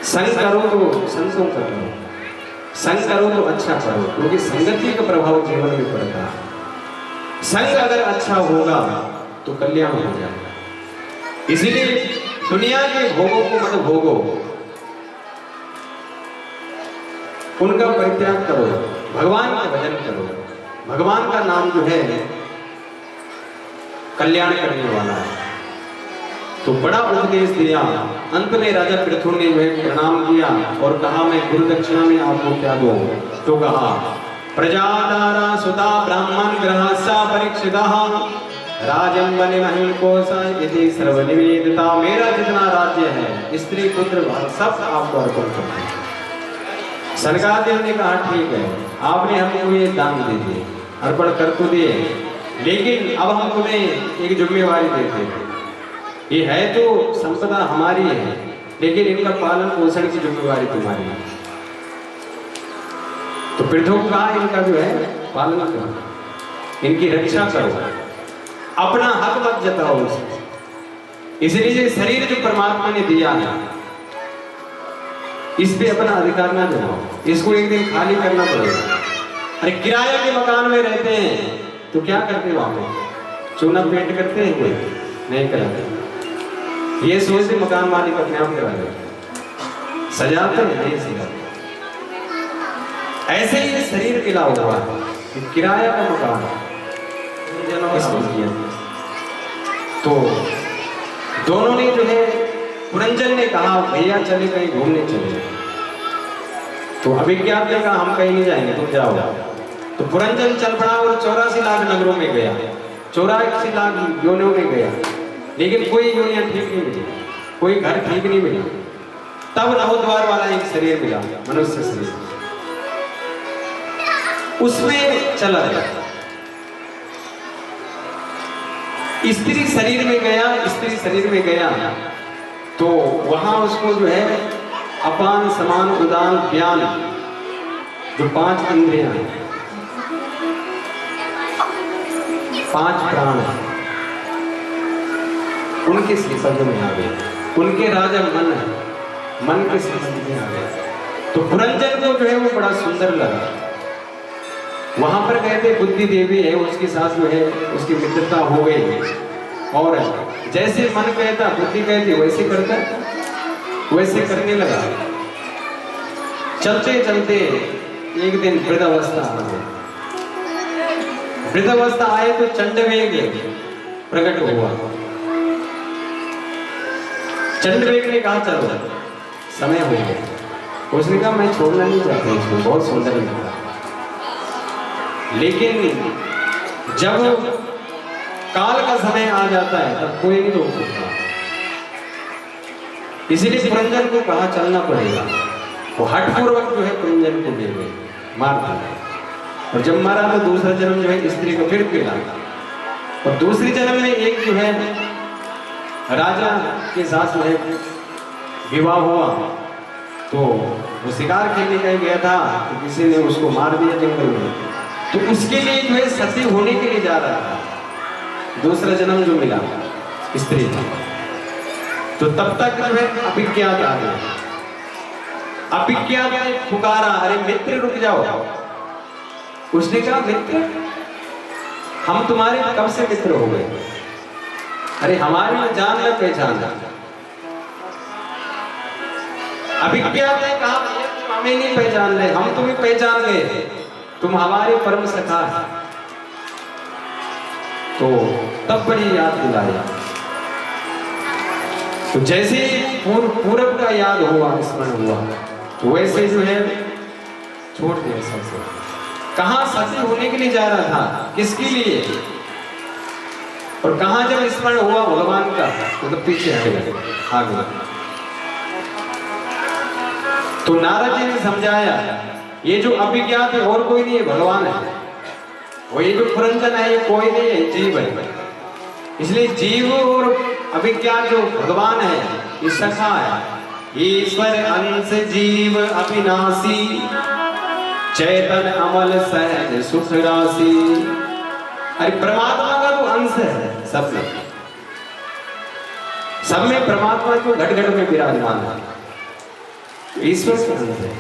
संग करो तो संतों का करो, संग करो तो अच्छा करो, क्योंकि संगति का प्रभाव जीवन में पड़ता है। संग अगर अच्छा होगा तो कल्याण हो जाएगा। इसीलिए दुनिया के भोगों को मत भोगो, उनका परित्याग करो, भगवान का भजन करो। भगवान का नाम जो है कल्याण करने वाला है। तो बड़ा उपदेश दिया। अंत में राजा पृथु ने जो है प्रणाम किया और कहा मैं गुरु दक्षिणा में आपको क्या दूं। तो कहा प्रजादारा सुता ब्राह्मण ग्रहसा परीक्षितः राजन बने महिम कोसा यदि सर्वनिवेदिता। मेरा जितना राज्य है स्त्री पुत्र सब आपको अर्पण करते हैं। सनकादिक ने कहा ठीक है, आपने हमको ये दान दे दिए, अर्पण कर तो दिए, लेकिन अब हम तुम्हें एक जिम्मेवारी देते हैं। ये है तो संपदा हमारी है, लेकिन इनका पालन पोषण की जिम्मेवारी तुम्हारी है। तो पृथु का इनका जो है पालन करो, इनकी रक्षा करो, अपना हक मत जताओ उसे। इसलिए शरीर जो परमात्मा ने दिया है इस पे अपना अधिकार ना जमाओ, इसको एक दिन खाली करना पड़ेगा। अरे किराए के मकान में रहते हैं तो क्या करते वहां पे? चूना पेंट करते हैं? कोई नहीं कराते। ये सोचते मकान मालिक अपने आप करा देते, सजाते नहीं सजाते। ऐसे ही शरीर किला हुआ है, किराया का मकान, पुरंजन और अभिज्ञा। तो दोनों ने जो है, पुरंजन ने कहा भैया चले कहीं घूमने चले, तो अभिज्ञात ने कहा हम कहीं नहीं जाएंगे, तुम जाओ। तो पुरंजन चल पड़ा और 84 लाख नगरों में गया, 84 लाख योनियों में गया, लेकिन कोई योनियां ठीक नहीं मिली, कोई घर ठीक नहीं मिला। तब नवद्वार वाला एक शरीर मिला, मनुष्य शरीर, उसमें चला गया। स्त्री शरीर में गया, स्त्री शरीर में गया तो वहां उसको जो है अपान समान उदान ज्ञान, जो 5 इंद्रियां हैं, 5 प्राण हैं, उनके संबंध में आ गए, उनके राजा मन है, मन के संबंध में आ गए। तो पुरंजन को जो है वो बड़ा सुंदर लगा। वहां पर कहते बुद्धि देवी है, उसके साथ जो है उसकी मित्रता हो गई, और जैसे मन कहता बुद्धि कहती वैसे करता, वैसे करने लगा। चलते चलते एक दिन वृद्धावस्था आ गई। वृद्धावस्था आए तो चंडवेग प्रकट हुआ। चंडवेग ने कहा चलो समय हो गया। उसने कहा मैं छोड़ना नहीं चाहता इसको, बहुत सुंदर लगता, लेकिन जब काल का समय आ जाता है तब कोई नहीं रोक सकता। इसीलिए पुरंजन को कहा चलना पड़ेगा। वो हठपूर्वक जो है पुरंजन को ले गए, मार दिया। और जब मारा तो दूसरा जन्म जो है स्त्री को फिर मिला, और दूसरी जन्म में एक जो है राजा के साथ जो है विवाह हुआ। तो वो शिकार खेलने का गया था, तो किसी ने उसको मार दिया जंगल में। तो उसके लिए जो है सती होने के लिए जा रहा था, दूसरा जन्म जो मिला स्त्री था। तो तब तक जो है अभिज्ञात आ गया। अभिज्ञात ने पुकारा, अरे मित्र रुक जाओ। उसने कहा मित्र, हम तुम्हारे कब से मित्र हो गए? अरे हमारे में जान न पहचान। अभिज्ञात ने कहा तुम हमें नहीं पहचान रहे, हम तुम्हें पहचान गए, तुम हमारे परम सखा है। तो तब बड़ी याद दिलाई। तो जैसे पूरब का याद हुआ, स्मरण हुआ, तो वैसे जो है छोड़ दिया सबसे। कहां सती होने के लिए जा रहा था, किसके लिए, और कहां जब स्मरण हुआ भगवान का, तो पीछे हट गए, आ गया। तो नारद जी ने समझाया ये जो अभिज्ञात है और कोई नहीं है, भगवान है। वो ये जो पुरंजन है ये कोई नहीं है, जीव है। इसलिए जीव और अभिज्ञात जो भगवान है ये सखा है। ईश्वर अंश जीव अविनाशी, चैतन अमल सहज सुख राशि। अरे परमात्मा का तो अंश है सब में, सब में परमात्मा को घट घट में विराजमान है, ईश्वर का अंश है।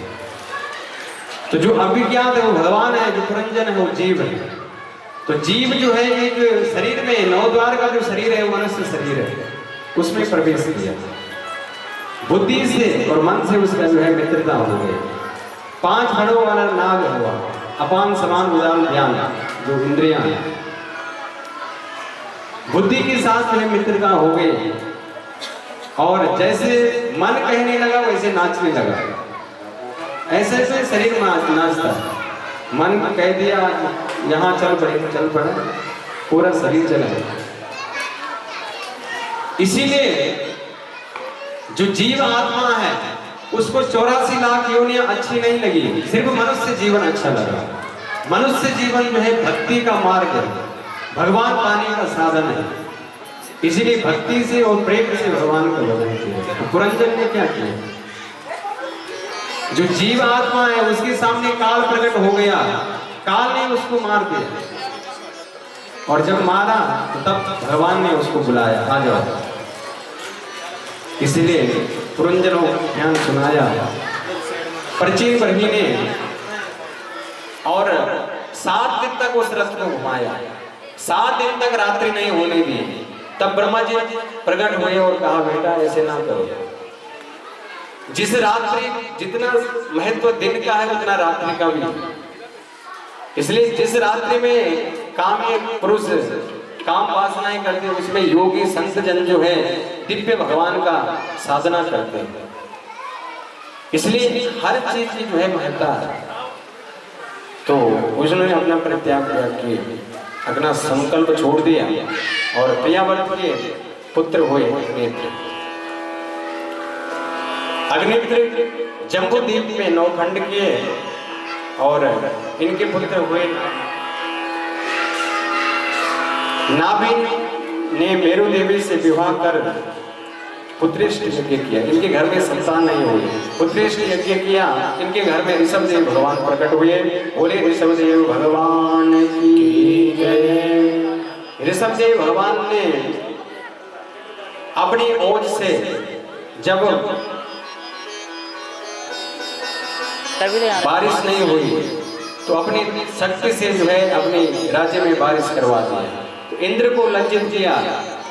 तो जो अभिज्ञात है वो भगवान है, जो पुरंजन है वो जीव है। तो जीव जो है एक शरीर में, नवद्वार का जो शरीर है वो मनुष्य शरीर है, उसमें प्रवेश किया। बुद्धि से और मन से उसका जो है मित्रता हो गई। 5 हड़ों वाला नाग हुआ, अपान समान उदान ज्ञान, जो इंद्रियां हैं, बुद्धि के साथ जो है मित्रता हो गई। और जैसे मन कहने लगा वैसे नाचने लगा। ऐसे ऐसे शरीर में नाचता, मन कह दिया यहाँ चल पड़े, चल पड़ा, पूरा शरीर चला गया। इसीलिए जो जीव आत्मा है उसको 84 लाख योनियां अच्छी नहीं लगी, सिर्फ मनुष्य जीवन अच्छा लगा। मनुष्य जीवन जो है भक्ति का मार्ग है, भगवान पाने का साधन है। इसीलिए भक्ति से और प्रेम से भगवान का भजन किया। तो पुरंजन ने क्या किया, जो जीव आत्मा है उसके सामने काल प्रकट हो गया, काल ने उसको मार दिया। और जब मारा तो तब भगवान ने उसको बुलाया, आ जाओ। इसलिए पुरंजनों ध्यान सुनाया प्राचीन बरही ने, और 7 दिन तक उस रथ को घुमाया, 7 दिन तक रात्रि नहीं होने दी। तब ब्रह्मा जी प्रकट हुए और कहा बेटा ऐसे ना करो, जिस रात्रि जितना महत्व दिन का है उतना रात्रि का भी। इसलिए जिस रात्रि में कामी पुरुष काम वासनाएं करते हैं, उसमें योगी संत जन जो है दिव्य भगवान का साधना करते हैं। इसलिए हर चीज की जो है महत्ता है। तो उन्होंने अपना परित्याग किया, अपना संकल्प छोड़ दिया और प्रियाव्रत के पुत्र हुए अग्निमित्र। अग्निमित्र जम्बूद्वीप में नौखंड किए और इनके पुत्र हुए नाभिन ने मेरु देवी से विवाह कर पुत्रेष्ट यज्ञ किया। इनके घर में संतान नहीं हुई, पुत्रेष्ट यज्ञ किया। इनके घर में ऋषभदेव भगवान प्रकट हुए। बोले ऋषभदेव भगवान की जय। ऋषभदेव भगवान ने अपनी ओज से जब बारिश नहीं हुई तो अपनी शक्ति से जो है अपने राज्य में बारिश करवा दिया। तो इंद्र को लज्जित किया।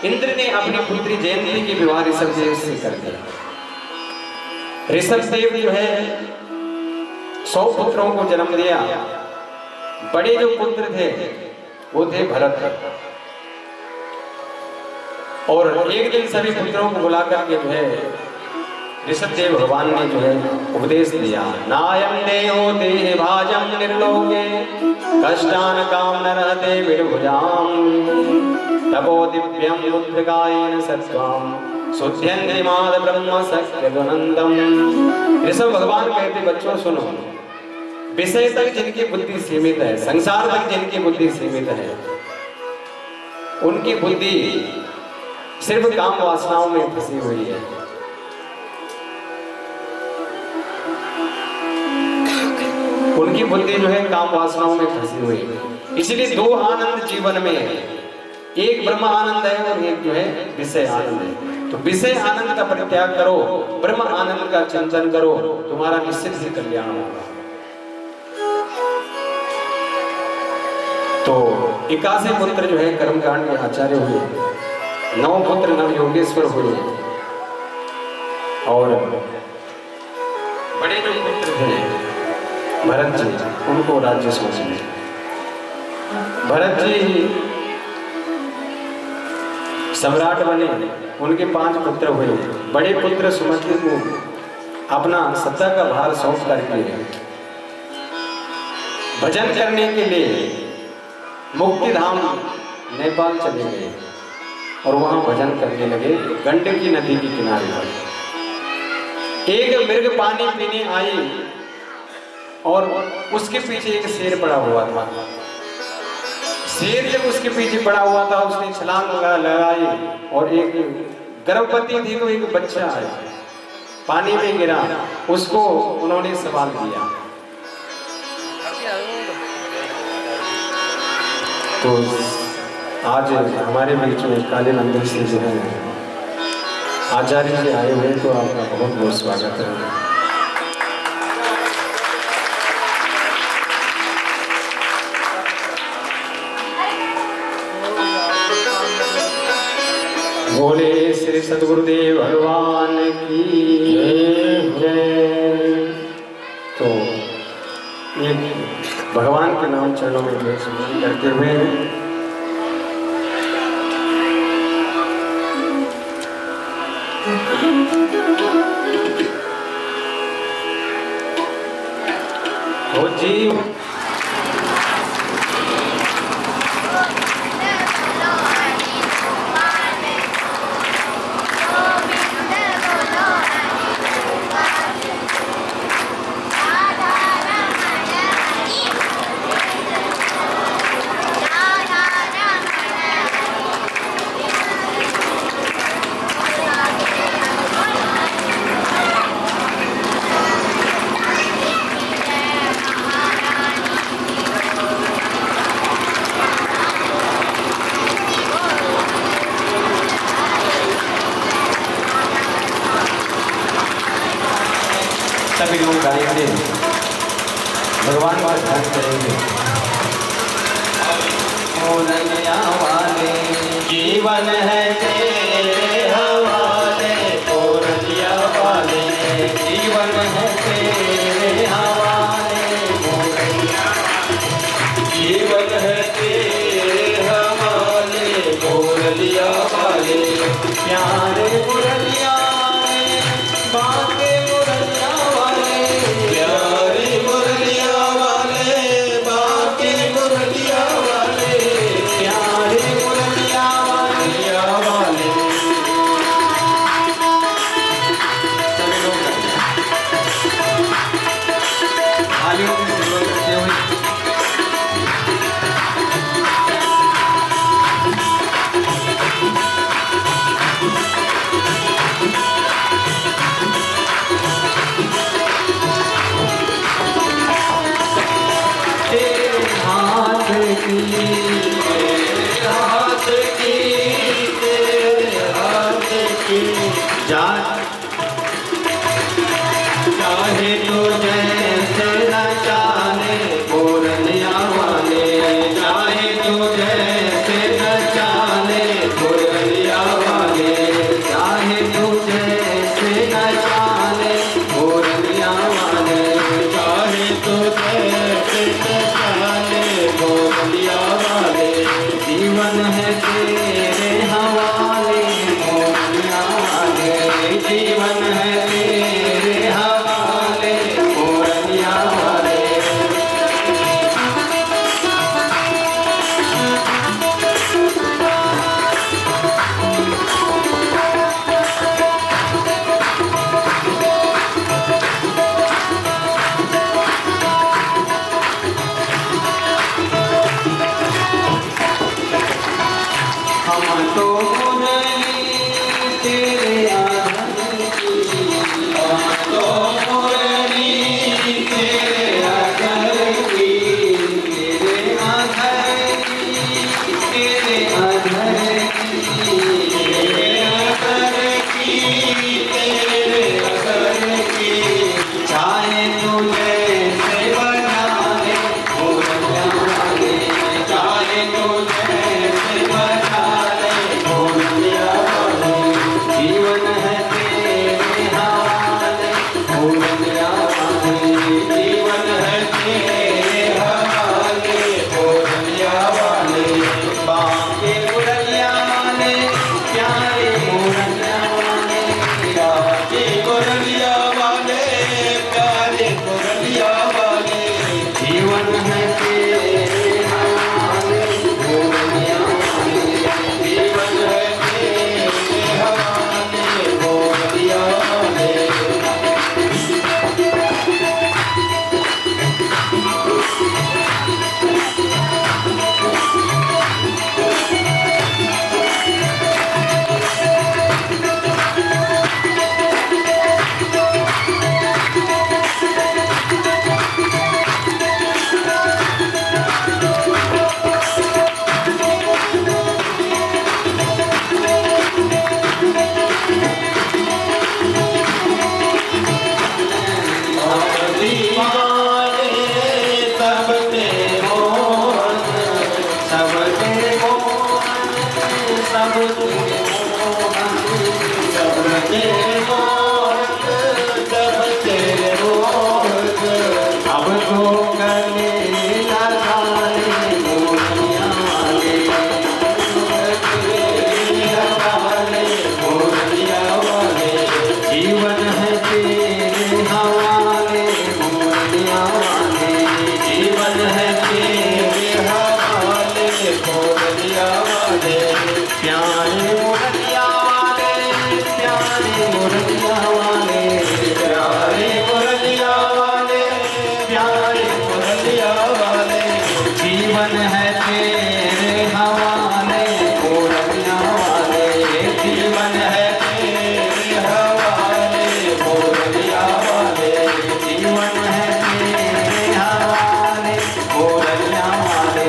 इंद्र ने अपनी पुत्री जयंती की विवाह ऋषभदेव से कर दिया। ऋषभदेव जो है 100 पुत्रों को जन्म दिया। बड़े जो पुत्र थे वो थे भरत। और एक दिन सभी पुत्रों को बुलाकर के जो है ऋषभदेव भगवान ने जो है उपदेश दिया। नायम देहो देह भाजम निर्लोके कष्टान काम न रहते विभुजाम तपो दिव्यम रुद्रकायेन सत्वम शुद्ध्यन्तिमाद ब्रह्म सत्य गुणंदम। ऋषभ भगवान कहते बच्चों सुनो, विषय तक जिनकी बुद्धि सीमित है, संसार तक जिनकी बुद्धि सीमित है, उनकी बुद्धि सिर्फ काम वासनाओं में फंसी हुई है। उनकी बुद्धि जो है काम वासनाओं में फंसी हुई है। इसलिए 2 आनंद जीवन में है, एक ब्रह्म आनंद है और एक जो है विषय आनंद है। तो विषय आनंद का परित्याग करो, ब्रह्म आनंद का चिंतन करो, तुम्हारा निश्चित ही कल्याण होगा। तो 81 पुत्र जो है कर्मकांड में आचार्य हुए, 9 पुत्र नव योगेश्वर हुए और बड़े जो पुत्र थे भरत जी, उनको राज्य सौंप दिया। भरत जी सम्राट बने। उनके 5 पुत्र हुए। बड़े पुत्र सुमंत्र को अपना सत्ता का भार सौंप करके भजन करने के लिए मुक्ति धाम नेपाल चले गए और वहां भजन करने लगे गंडकी नदी के किनारे पर। एक मृग पानी पीने आई और उसके पीछे एक शेर पड़ा हुआ था। शेर जब उसके पीछे पड़ा हुआ था उसने छलांग लगाई और एक गर्भवती थी तो एक बच्चा आया पानी में गिरा, उसको उन्होंने सवाल किया। तो आज हमारे बीच में काले मंदिर से जो है आचार्य जी आए हुए, तो आपका बहुत बहुत स्वागत है। बोले श्री सद्गुरुदेव भगवान की जय। तो ये भगवान के नाम चरणों में स्मरण करते हुए हो जीव सभी लोग गाएंगे, भगवान का ध्यान करेंगे। ओ नैया वाले जीवन है तेरे हवाले, ओ नैया वाले जीवन है तेरे हवाले, ओ नैया जीवन है तेरे सेवा करते हुए चाहे तो जैसे न जाने बोरनिया वाले, चाहे तो जैसे न जाने बोरनिया वाले, चाहे तो जैसे न जाने बोरनिया वाले, चाहे तो जैसे न जाने बोरनिया वाले, जीवन है तेरे हवाले बोरनिया वाले, जीवन है तेरे हवाले बोरनिया वाले। हम तो नहीं तेरे आधन की, हम तो नहीं तेरे आधन की, तेरे आधन की, तेरे आधन की, तेरे आधन की, तेरे आधन की, चाहे तो जैसे बना ले बोरनिया वाले, चाहे तो जैसे बना ले बोरनिया वाले, जीवन है तेरे हवाले बोरनिया वाले, जीवन है तेरे हवाले बोरनिया वाले। बाके बोरनिया वाले प्यारे बोरनिया वाले, बाके बोरनिया वाले प्यारे बोरनिया वाले, जीवन है तेरे हवाले बोरनिया वाले, जीवन है तेरे हवाले बोरनिया वाले। दीवाने सबके मोहन, सबके मोहन, सबके मोहन, सबके मोहन, सबके मोहन, अब तो गले लगाने बोरनिया वाले, गले लगाने बोरनिया वाले, जीवन है तेरे हवाले बोरनिया वाले, जीवन है तेरे हवाले बोरनिया वाले। प्यारे बोरनिया वाले, प्यारे बोरनिया वाले, प्यारे बोरनिया वाले, प्यारे बोरनिया वाले, जीवन है तेरे हवाले बोरनिया वाले, जीवन है तेरे हवाले बोरनिया वाले, जीवन है तेरे हवाले बोरनिया वाले,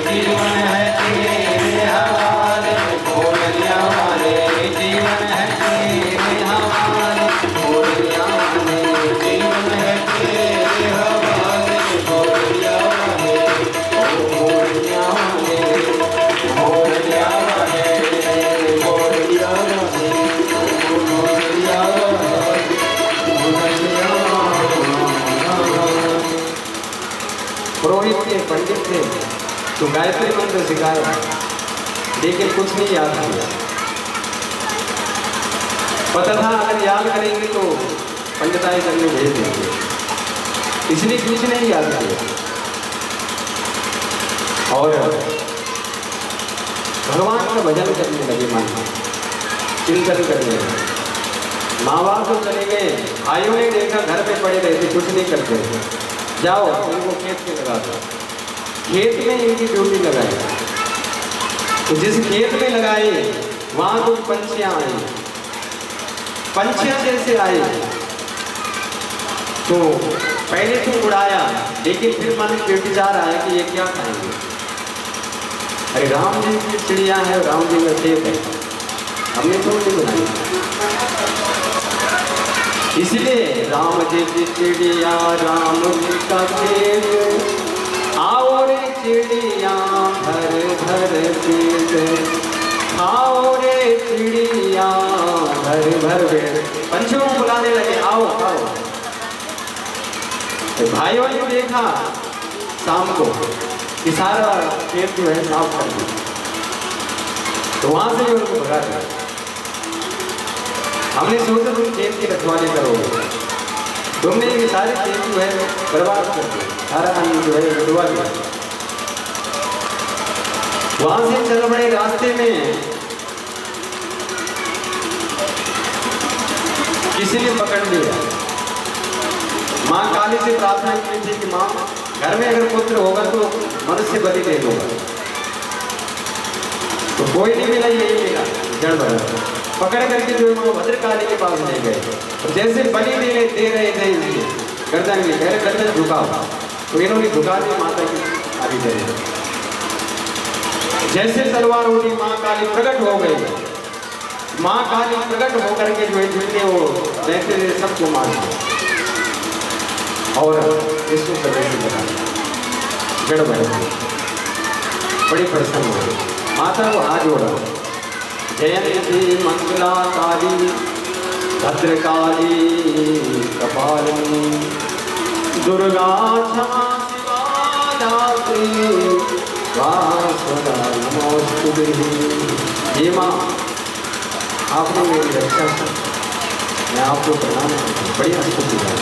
जीवन है तेरे हवाले बोरनिया वाले, जीवन है तेरे हवाले बोरनिया वाले, जीवन है तेरे हवाले बोरनिया वाले, बोरनिया वाले, बोरनिया वाले, बोरनिया वाले, बोरनिया वाले। पुरोहित थे, पंडित थे, तो गायत्री मंत्र सिखाया, लेकिन कुछ नहीं याद किया। पता था अगर याद करेंगे तो पंडिताई करने भेज देंगे, इसलिए कुछ नहीं याद किया। और भगवान का भजन करने लगे, मन चिंतन करने लगे। माँ बाप तो चले गए, भाइयों ने देखा घर में पड़े रहते, कुछ नहीं करते थे। जाओ इनको खेत में लगा दो। खेत में इनकी ड्यूटी लगाई, तो जिस खेत में लगाए वहां कुछ पंछियां आई। पंछियां जैसे आए तो पहले तो उड़ाया, लेकिन फिर मन में विचार आया कि ये क्या खाएंगे। अरे राम जी की चिड़िया है, राम जी का खेत है, हमने तो नहीं बनाई। इसलिए राम जी की चिड़िया राम जी का खेत, आओ रे चिड़िया भर भर पेट, आओ रे चिड़िया भर भर पेट। पंछियों को बुलाने लगे, आओ आओ। भाइयों ने देखा शाम को कि सारा खेत जो है साफ कर दिया, तो वहां से उनको भगा दिया। हमने सोचा तुम खेत की रखवाली करोगे, तुमने ये सारे खेत जो है बर्बाद कर दिया, सारा अन्न जो है डुबा दिया। वहां से चल पड़े, रास्ते में किसी ने पकड़ लिया। माँ काली से प्रार्थना की थी कि माँ घर में अगर पुत्र होगा तो मनुष्य बलि दे दूंगा, तो कोई नहीं मिला, यही मिला जड़ भर। पकड़ करके जो है भद्रकाली के पास ले गए, और जैसे बलि दे रहे थे इसलिए गर्दन में, कह रहे गर्दन झुका, तो इन्होंने झुका दी माता की आगे चले। जैसे तलवार उठी, माँ काली प्रकट हो गई। माँ काली प्रकट होकर के जो है जितने वो रहते थे सबको मार दिया और इसको प्रवेश बना जड़ भर। बड़ी प्रसन्न हो गई माता को हाथ जोड़ा। जयंती मंगला काली भद्रकाली कपालिनी दुर्गा क्षमा शिवा धात्री वासुदा नमोस्तुते। ये माँ आपने मेरी रक्षा की, मैं आपको प्रणाम करता हूँ। बड़ी स्तुति है।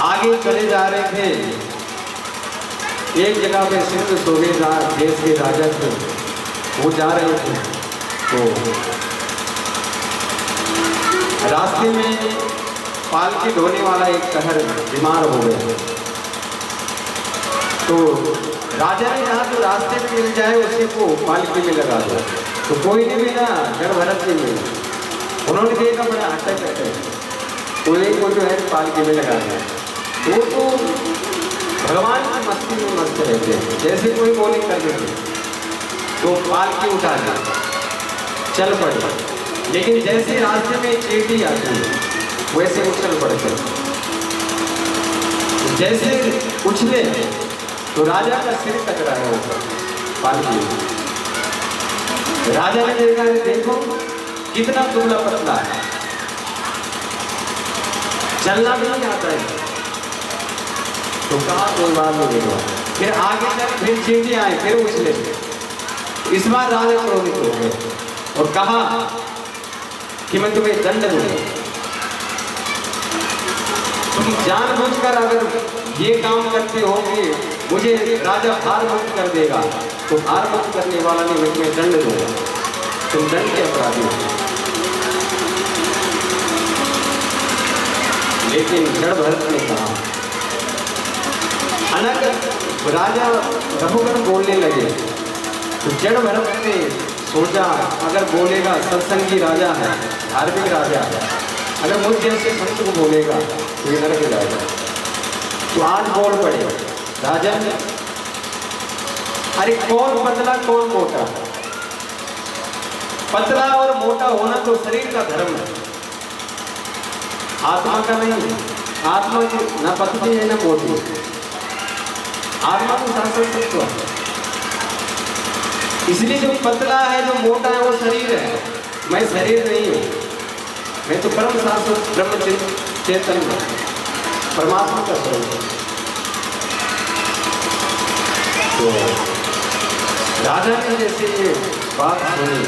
आगे चले जा रहे थे, एक जगह पे सिंध सूबेदार देश के राजा थे, वो जा रहे थे, तो रास्ते में पालकी ढोने वाला एक कहर बीमार हो गया। तो राजा ने कहा तो रास्ते में मिल जाए उसी को पालकी में लगा दो, तो कोई नहीं मिला, जड़ भरत नहीं मिला। उन्होंने देखा बड़ा अटक कोई को जो है पालकी में लगा दिया। तो भगवान की मस्ती में मस्त रहते हैं, जैसे कोई बोलिंग कर देते तो पालकी उठा दिया, चल पड़े। लेकिन जैसे रास्ते में चींटी आती है वैसे उछल पड़ते। जैसे उछले तो राजा का सिर टकराया ऊपर पालकी में। राजा ने देखा, देखो कितना दुबला पतला है, चलना भी नहीं आता है। तो कहा कोई बात नहीं देखो। फिर आगे चल, फिर चींटी आए, फिर उछले। इस बार राजा क्रोधित हो गए और कहा कि मैं तुम्हें दंड दूंगा। तुम जानबूझकर अगर ये काम करते हो कि मुझे राजा भार मुक्त कर देगा, तो भार मुक्त करने वाला नहीं, मैं तुम्हें दंड दूंगा, तुम दंड के अपराधी हो। लेकिन जड़ भरत ने कहा, अनग राजा रघुवर बोलने लगे, तो जड़ भरत ने सोचा अगर बोलेगा, सत्संगी राजा है, धार्मिक राजा है, अगर मुझ जैसे संत को बोलेगा तो ये नरक जाएगा। तो आज बोल पड़े राजा ने, अरे कौन पतला कौन मोटा? पतला और मोटा होना तो शरीर का धर्म है, आत्मा का नहीं है। आत्मा की न पतली है न मोटी, आत्मा को शासन तत्व है। इसलिए जो पतला है जो मोटा है वो शरीर है, मैं शरीर नहीं हूँ, मैं तो परम शाश्वत ब्रह्म चेतन हूँ, परमात्मा का स्वरूप। तो राजा ने जैसे ये बात सुनी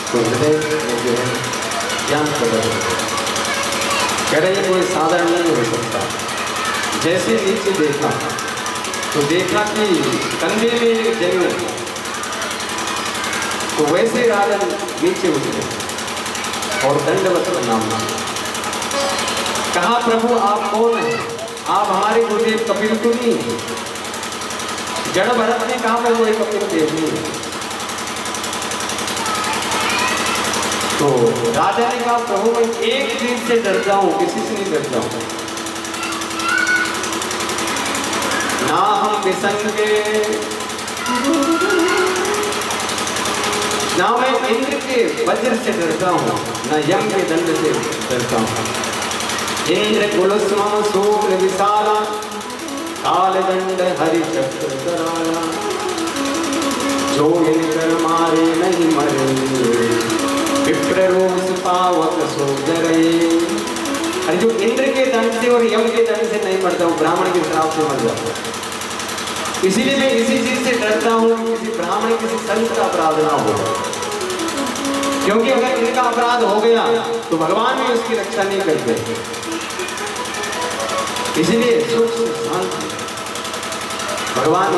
तो हृदय में जो है ज्ञान प्रकट हो, कह रहे कोई साधारण नहीं हो सकता। जैसे नीचे देखा तो देखा कि कंधे में जंगल, तो वैसे राजा नीचे उतरे और दंडवत प्रणाम कहा, प्रभु आप कौन हैं? आप हमारे गुरुदेव कपिल तो नहीं है। जड़ भरत ने कहा मैं वो कपिल देव नहीं है। तो राजा ने कहा प्रभु मैं एक चीज से डरता हूं, किसी से नहीं डरता हूं, ना हम विसंगे, ना मैं इंद्र के वज्र से डरता हूं, ना यम के दंड से डरता हूं। इंद्र कुलस्म सूत्र विशाला, काल दंड हरि चक्र कराला, जो इनकर मारे नहीं मरे, विप्र रोष पावक सो डरे। अरे जो इंद्र के दंड से और यम के दंड से नहीं मरता, वो ब्राह्मण के श्राप से मर जाता। इसीलिए मैं इसी चीज से डरता हूं कि किसी ब्राह्मण किसी संत का अपराध ना हो, क्योंकि अगर इनका अपराध हो गया तो भगवान भी उसकी रक्षा नहीं करते। इसलिए सुख शांति भगवान।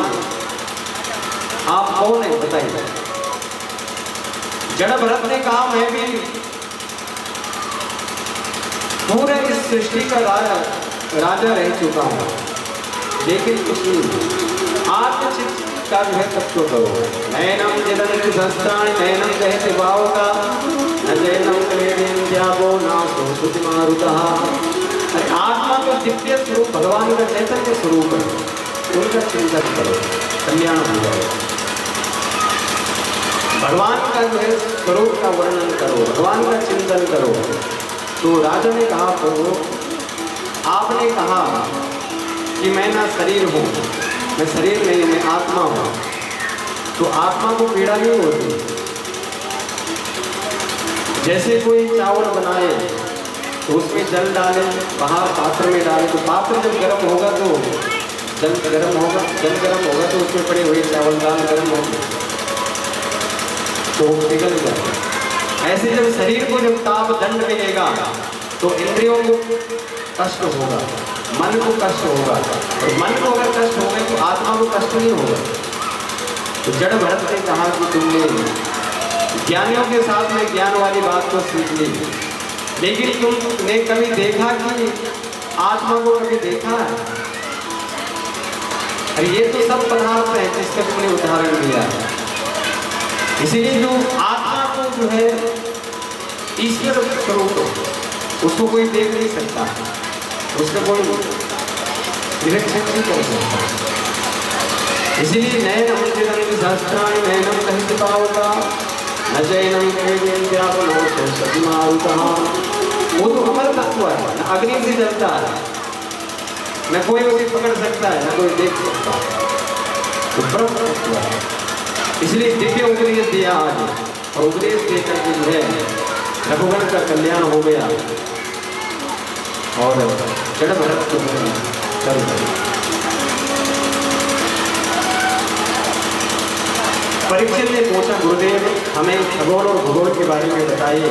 आप कौन है बताइए? जड़ भरत ने कहा मैं भी पूरे इस सृष्टि का राजा रह चुका हूं, लेकिन कुछ नहीं। आत्मचित का जो है तत्व करो। नैनम जदन्ति शस्त्राणि नैनम कहते भाव का, न जैनम क्लेदेन त्यागो नासो सुति मारुतः। अरे आत्मा का दिव्य स्वरूप भगवान का चैतन्य स्वरूप है, उनका चिंतन करो, कल्याण हो जाएगा। भगवान का जो है स्वरूप का वर्णन करो, भगवान का चिंतन करो। तो राजा ने कहा प्रभु आपने कहा कि मैं ना शरीर हूं, मैं शरीर नहीं, मैं आत्मा हूं, तो आत्मा को पीड़ा नहीं होती। जैसे कोई चावल बनाए तो उसमें जल डाले, बाहर पात्र में डाले, तो पात्र जब गर्म होगा तो जल गर्म होगा, जल गर्म होगा तो उसमें पड़े हुए चावल दाल गर्म होंगे तो पिघल जाए। ऐसे जब शरीर को जब ताप दंड मिलेगा तो इंद्रियों को कष्ट होगा, मन को कष्ट होगा, और मन को अगर कष्ट होगा तो आत्मा को कष्ट नहीं होगा। तो जड़ भरत ने कहा कि तुमने ज्ञानियों के साथ में ज्ञान वाली बात को सीख ली, लेकिन तुमने कभी देखा कि आत्मा को कभी देखा है? अरे ये तो सब पदार्थ है जिसका तुमने उदाहरण दिया है। इसीलिए जो आत्मा को जो है ईश्वर स्वरूप उसको कोई देख नहीं सकता, उसका कोई निरीक्षण नहीं कर सकता। इसीलिए नैनम जदन्ति शस्त्राणि नैनम कहते भाव का, न जैनम क्लेदेन त्यागो नासो सुति मारुतः। वो तो अमर तत्व है, न अग्नि से जलता है, न कोई उसे पकड़ सकता है, न कोई देख सकता है, तो ब्रह्म तत्व है। इसलिए दिव्य उपदेश दिया आज, और उपदेश देकर के जो है रघुगण का कल्याण हो गया और जड़ भरत को कर दिया। परीक्षित ने पूछा गुरुदेव हमें खगोल और भूगोल के बारे में बताइए।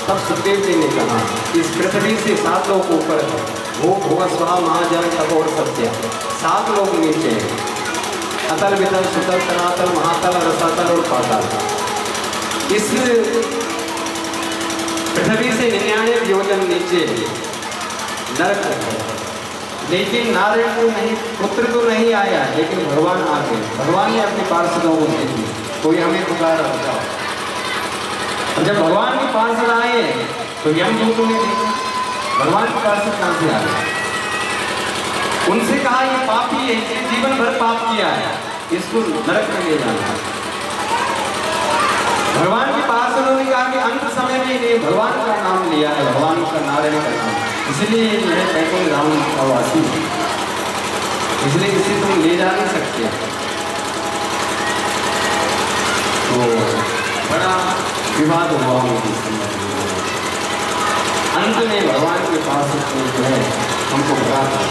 तब सुखदेव जी ने कहा इस पृथ्वी से 7 लोग ऊपर है, वो भुव स्वहा महाजन तप और सत्य, 7 लोग नीचे हैं, अतल वितल सुतल तनातल महातल रसातल और पाताल। इस पृथ्वी से 99 योजन नीचे नरक है। लेकिन नारायण को नहीं, पुत्र तो नहीं आया, लेकिन भगवान आ गए। भगवान ने अपने पार्षदों को भेजी, कोई हमें पुकारा बताओ। और जब भगवान के पार्षद आए तो यमदूतों ने देखा भगवान के पार्षद कहां से आ गए। उनसे कहा ये पापी है, इसने जीवन भर पाप किया है, इसको नरक में ले जाना है। भगवान के पार्षदों ने कहा कि अंत समय में इन्हें भगवान का नाम लिया है, भगवान का नारायण का नाम, इसलिए ये बैकुंठ धाम का वासी है, इसलिए इसे तुम ले जा नहीं सकते। तो बड़ा विवाद हुआ उनके संबंध में। अंत में भगवान के पास जो है हमको भगा था।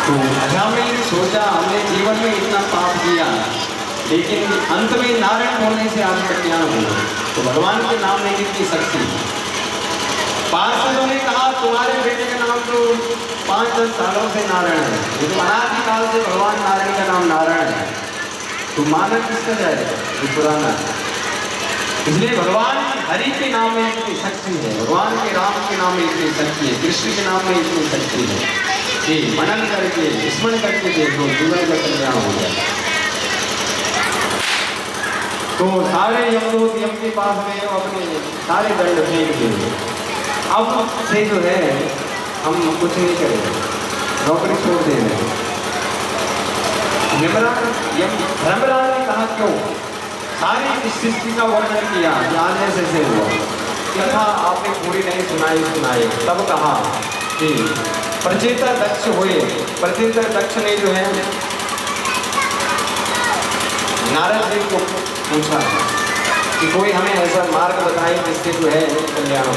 तो हमने सोचा हमने जीवन में इतना पाप किया, लेकिन अंत में नारायण होने से आज कल्याण हुआ। तो भगवान के नाम में कितनी शक्ति। पार्षदों ने कहा तुम्हारे बेटे का नाम तो 5-10 सालों से नारायण है, लेकिन अनादिकाल से भगवान नारायण का नाम नारायण है, तो माना किसका जाएगा? जो पुराना है। इसलिए भगवान हरि के नाम में इतनी शक्ति है, भगवान के राम के नाम में इतनी शक्ति है, कृष्ण के नाम में इतनी शक्ति है कि मनन करके स्मरण करके देखो जीवन का कल्याण हो जाए। तो सारे यमदूत यम के पास में अपने सारे दंड फेंक दिए। अब से जो है हम कुछ नहीं करेंगे, नौकरी छोड़ दे रहे हैं। धर्मराज ने कहा क्यों? सारी सृष्टि का वर्णन किया कि आज ऐसे हुआ, कथा आपने पूरी नहीं सुनाई। तब कहा कि प्रचेता दक्ष हुए। प्रचेता दक्ष ने जो है नारद जी को पूछा कि कोई हमें ऐसा मार्ग बताए जिससे जो है कल्याण हो।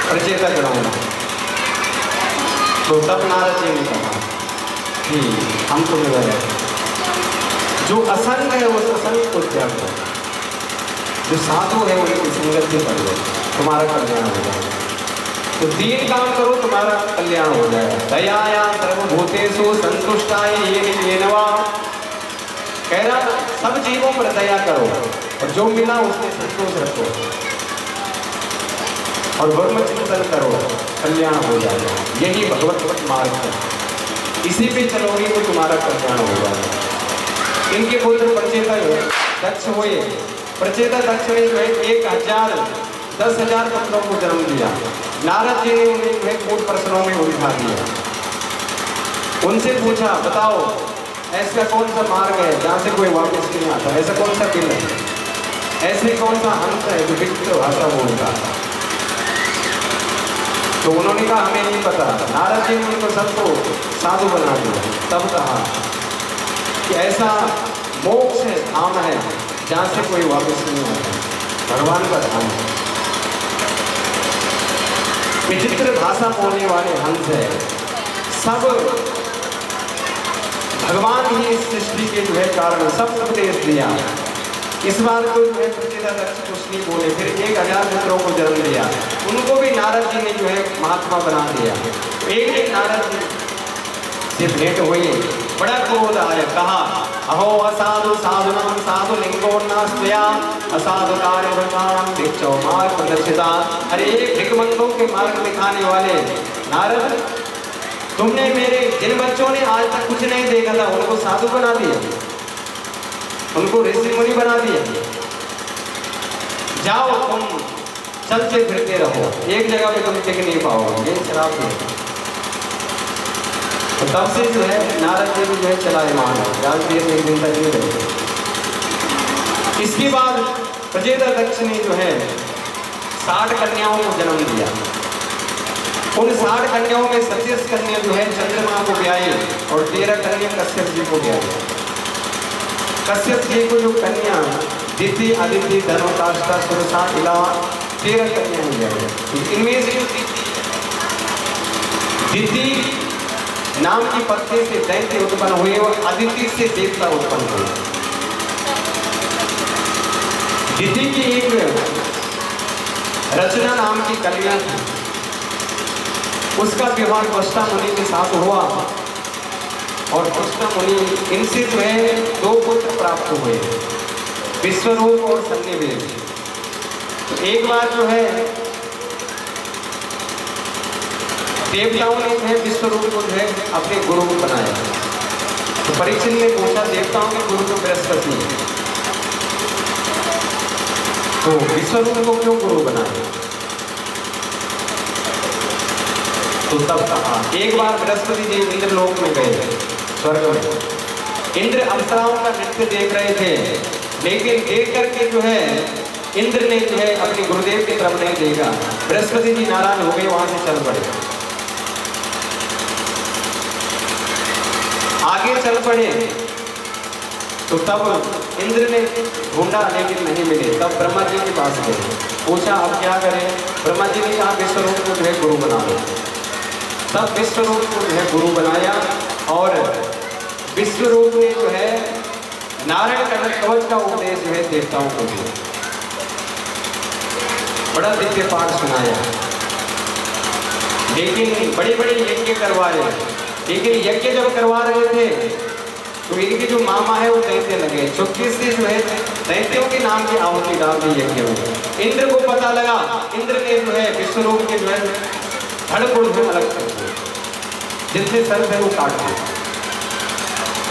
प्रचेता कराऊंगा। तो तब नारद जी ने कहा कि हम तो निवर जो असंग है उस असंग को त्याग करो, जो साधु है उनकी संगत से कर लो, तुम्हारा कल्याण हो जाएगा। तो 3 काम करो, तुम्हारा कल्याण हो जाएगा। दयाया सर्वभूतेषु संतुष्टाय येन वा। कह रहा सब जीवों पर दया करो और जो मिला उसमें संतोष रखो और ब्रह्म चिंतन करो, कल्याण हो जाएगा। यही भगवत मार्ग है, इसी पे चलोगे तो तुम्हारा कल्याण हो जाएगा। इनके पुत्र प्रचेता दक्ष हुए। प्रचेता दक्ष ने जो है 1000 10,000 पुत्रों को जन्म दिया। नारद जी ने उन्हें कूट प्रश्नों में उलझा दिया। उनसे पूछा बताओ ऐसा कौन सा मार्ग है जहाँ से कोई वापस नहीं आता, ऐसा कौन सा बिल है, ऐसे कौन सा हंस है जो विचित्र भाषा बोलता। तो उन्होंने कहा हमें नहीं पता। नारद जी ने उनको सबको साधु बना दिया। तब कहा कि ऐसा मोक्ष धाम है जहाँ से कोई वापस नहीं आता, भगवान का धाम है। विचित्र भाषा बोलने वाले हंस है, सब भगवान ही इस सृष्टि के जो है कारण, सब उपदेश दिया। इस बार तो जो है प्रचेता दक्ष कुछ नहीं बोले। फिर 1000 पुत्रों को जन्म दिया, उनको भी नारद जी ने जो है महात्मा बना दिया। एक दिन नारद जी से भेंट हुई, बड़ा क्रोध आया। कहा अहो असाधु साधुनां साधु लिंगो नास्त्वया असाधु कार्य भगवान भिक्षो मार्ग प्रदर्शिता। अरे भिक्षुओं के मार्ग दिखाने वाले नारद, तुमने मेरे जिन बच्चों ने आज तक कुछ नहीं देखा था उनको साधु बना दिया, उनको ऋषि मुनि बना दिया। जाओ तुम चलते फिरते रहो, एक जगह पे तुम टिक नहीं पाओगे, ये शराब है। तो तब से जो है नारद जी जो है चलायमान है, जानते हैं एक दिन तक नहीं रहे। इसके बाद प्रचेता दक्ष ने जो है 60 कन्याओं को जन्म दिया। उन 60 कन्याओं में 27 कन्या जो है चंद्रमा को ब्याई और 13 कन्या कश्यप जी को ब्याई। कश्यप जी को जो कन्या दिति अदिति धनु काष्ठा सुरसा इला 13 कन्या हो गया। इनमें से दिति नाम की पत्नी से दैत्य उत्पन्न हुए और अदिति से देवता उत्पन्न हुए। दिति की एक रचना नाम की कन्या थी, उसका विवाह वशिष्ठ मुनि के साथ हुआ और वशिष्ठ मुनि इनसे जो है 2 पुत्र प्राप्त हुए, विश्वरूप और सन्निवेश। तो एक बार जो है देवताओं ने जो है विश्वरूप को जो है अपने गुरु बनाया। तो परीक्षित ने पूछा देवताओं के गुरु तो बृहस्पति है, तो विश्वरूप को क्यों गुरु बनाया? तो तब कहा एक बार बृहस्पति जी इंद्रलोक में गए, स्वर्ग में। इंद्र अप्सराओं का नृत्य देख रहे थे, लेकिन देख करके जो है इंद्र ने जो है अपने गुरुदेव की तरफ नहीं देखा। बृहस्पति जी नाराज हो गए, वहां से चल पड़े। आगे चल पड़े तो तब इंद्र ने ढूंढा लेकिन नहीं मिले। तब ब्रह्मा जी के पास गए, पूछा अब क्या करें? ब्रह्मा जी ने कहा विश्वरूप को जो है गुरु बना दो। तब विश्वरूप को जो है गुरु बनाया और विश्वरूप ने जो है नारायण कवच का उपदेश जो है देवताओं को दिया। बड़ा दिव्य पाठ सुनाया, लेकिन बड़े बड़े यज्ञ करवाए। लेकिन यज्ञ जब करवा रहे थे तो इनकी जो मामा है वो दैत्य लगे, चुपके से जो है दैत्यों के नाम की आहुति डाल दी यज्ञ में। इंद्र को पता लगा, इंद्र ने जो है विश्वरूप के जो है धड़ को जो अलग कर दिया, जितने सर थे वो काट दिए।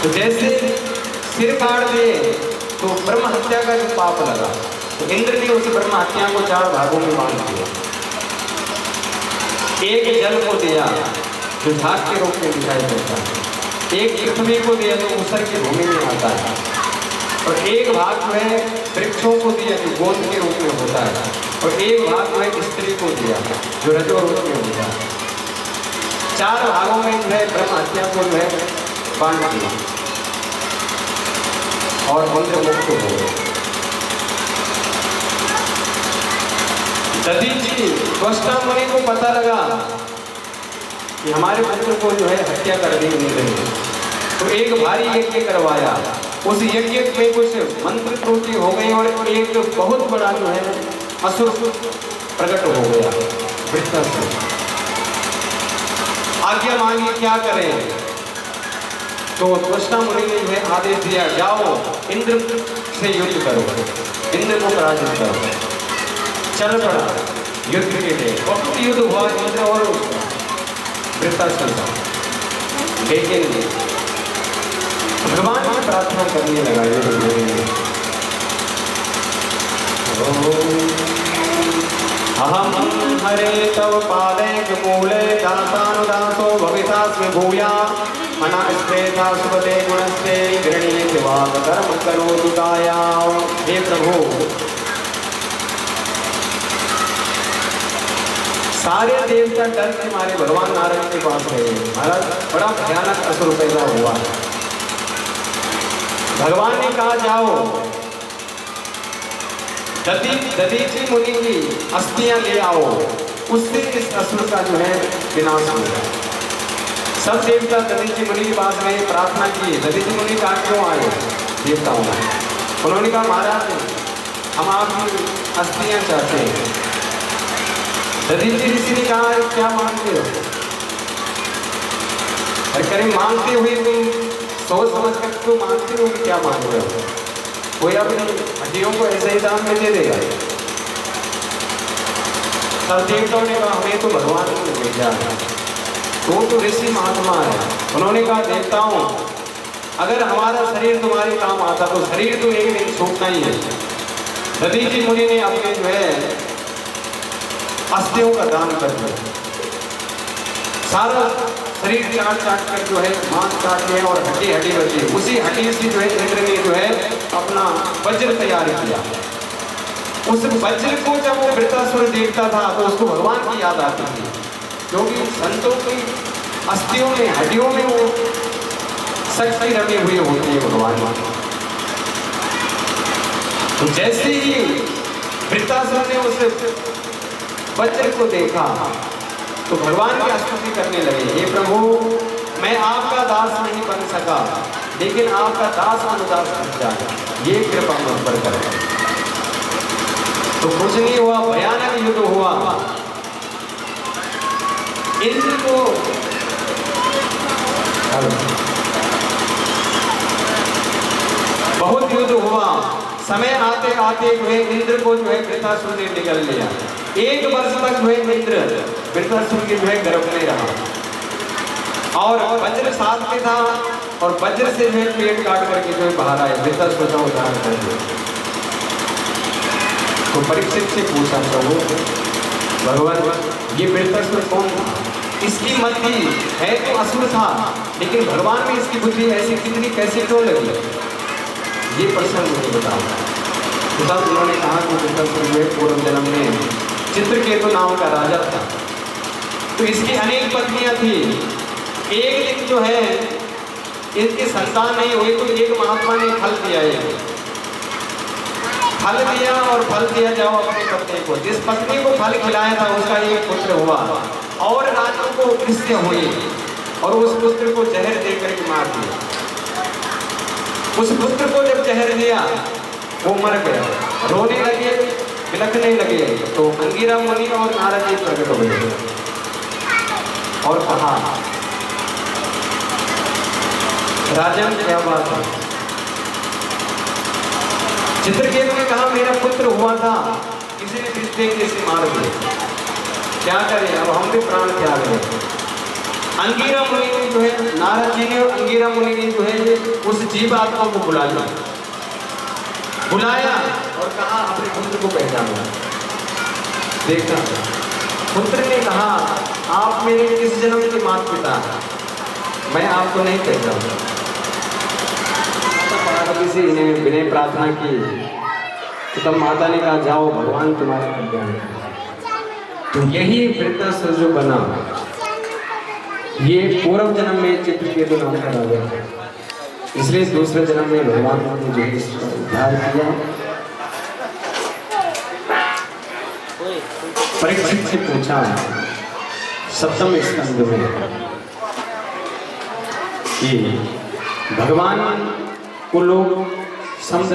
तो जैसे सिर काट दिए तो ब्रह्म हत्या का जो पाप लगा, तो इंद्र ने उस ब्रह्म हत्या को 4 भागों में बांट दिया। एक जल को दिया जो झाग के रूप में दिखाई देता है, एक पृथ्वी को दिया जो ऊसर की भूमि में आता है, और एक भाग जो है वृक्षों को दिया जो गोंद के रूप में होता है, और एक भाग जो है स्त्री को दिया जो रजो रूप में होता है। 4 भागों में जो है ब्रह्म हत्या को जो है बांट दिया और मंत्र मुक्त हो गए। दधीचि त्वष्टा मुनि को पता लगा कि हमारे पुत्र को जो है हत्या कर दी इंद्र ने, तो एक भारी यज्ञ करवाया। उस यज्ञ में कुछ मंत्र त्रुटि हो गई और एक बहुत बड़ा जो है असुर प्रकट हो गया। वृत्रासुर आज्ञा मांगी क्या करें, तो त्वष्टा मुनि ने जो है आदेश दिया, जाओ इंद्र से युद्ध करो, इंद्र को पराजित करो। चल पड़ा युद्ध के लिए, बहुत युद्ध हुआ इंद्र और वृत्रासुर का। लेकिन भगवान की प्रार्थना करने लगा युद्ध में, अहम हरे तव पादैक मूले दासानुदासो भवितास्मि भूया मना स्त्रेता सुपते गुणस्ते गृणीत वाक कर्म करोतु काया। हे प्रभु, सारे देवता डर के मारे भगवान नारायण के पास गए। महाराज बड़ा भयानक असुर पैदा हुआ। भगवान ने कहा जाओ दधीचि मुनि की अस्थियां ले आओ, उससे इस असुर का जो है विनाश होगा। सब देवता दधीचि मुनि के पास गए, प्रार्थना की। दधीचि मुनि कहा क्यों आए देवताओं ने? उन्होंने कहा महाराज हम आपकी अस्थियां चाहते हैं। दधीचि ऋषि ने कहा क्या मांगते हो? अरे करें मांगते हुए तुम सोच समझ कर क्यों मांगते हो कि क्या मांग रहे हो? कोई अपनी हड्डियों को ऐसे ही दान में दे देगा? तब देवताओं ने कहा हमें तो भगवान ने भेजा है, तो ऋषि महात्मा है। उन्होंने कहा देवताओं, अगर हमारा शरीर तुम्हारे काम आता तो शरीर तो एक दिन छूटना ही है। दधीचि मुनि ने अपने जो है अस्थियों का दान कर दिया, सारा शरीर चाट चाट कर जो है मांस काट लिया और हड्डी हड्डी बची। उसी हड्डी से जो है इंद्र ने जो है अपना वज्र तैयार किया। उस वज्र को जब वो वृत्रासुर देखता था तो उसको भगवान की याद आती थी, क्योंकि संतों की अस्थियों में हड्डियों में वो शक्ति रमी हुई होती है भगवान। तो जैसे ही वृत्रासुर ने उस वज्र को देखा तो भगवान की स्तुति करने लगे, हे प्रभु मैं आपका दास नहीं बन सका, लेकिन आपका दास अनुदास बन जाए, ये कृपा मुझ पर करें। तो कुछ नहीं हुआ, भयानक युद्ध हुआ। इंद्र को बहुत युद्ध हुआ। समय आते आते जो है इंद्र को जो है वृत्रासुर ने निकल लिया। 1 वर्ष तक जो है इंद्र वृत्रासुर के जो है गर्भ में रहा और वज्र साथ में था और वज्र से जो है पेट काट करके जो है बाहर आए, वृत्रासुर का उद्धार कर दिया। तो परीक्षित से पूछा प्रभु भगवान ये वृत्रासुर कौन था? इसकी मति है तो असुर था, लेकिन भगवान में इसकी बुद्धि ऐसी कितनी कैसे क्यों लगी? ये प्रश्न मुझे बताओ। तब उन्होंने कहा कि वृत्रासुर जो है पूर्व जन्म में चित्रकेतु नाम का राजा था, तो इसकी अनेक पत्नियां थी। एक दिन जो है इसकी संतान नहीं हुई तो एक महात्मा ने फल दिया, फल दिया और फल दिया जाओ अपनी पत्नी को। जिस पत्नी को फल खिलाया था उसका एक पुत्र हुआ और राजा को ईर्ष्या हुई और उस पुत्र को जहर देकर के मार दिया। उस पुत्र को जब जहर दिया वो मर गया, रोने लगे, बिलखने लगे। तो अंगिरा मुनि और नारद जी प्रकट हुए और कहा राजन क्या बात है। चित्रकेतु ने कहा मेरा पुत्र हुआ था, किसी ने किस देख से मार दिया, क्या करें अब हम भी प्राण त्याग रहे। अंगिरा मुनि ने जो है, नारद जी ने और अंगिरा मुनि ने जो है उस जीवात्मा को बुलाया और कहा अपने पुत्र को पहचानो। देखा पुत्र ने कहा आप मेरे किस जन्म के माता पिता, मैं आपको नहीं पहचानता। पार्वती से इन्हें विनय प्रार्थना की तो तब माता ने कहा जाओ भगवान तुम्हारा कल्याण करें। तो यही वृत्तासुर जो बना ये पूर्व जन्म में चित्रकेतु नाम का राजा था, इसलिए दूसरे जन्म में भगवान ने मुझे उद्धार किया। परीक्षित से पूछा 7वें स्कंद में कि भगवान को लोग समझ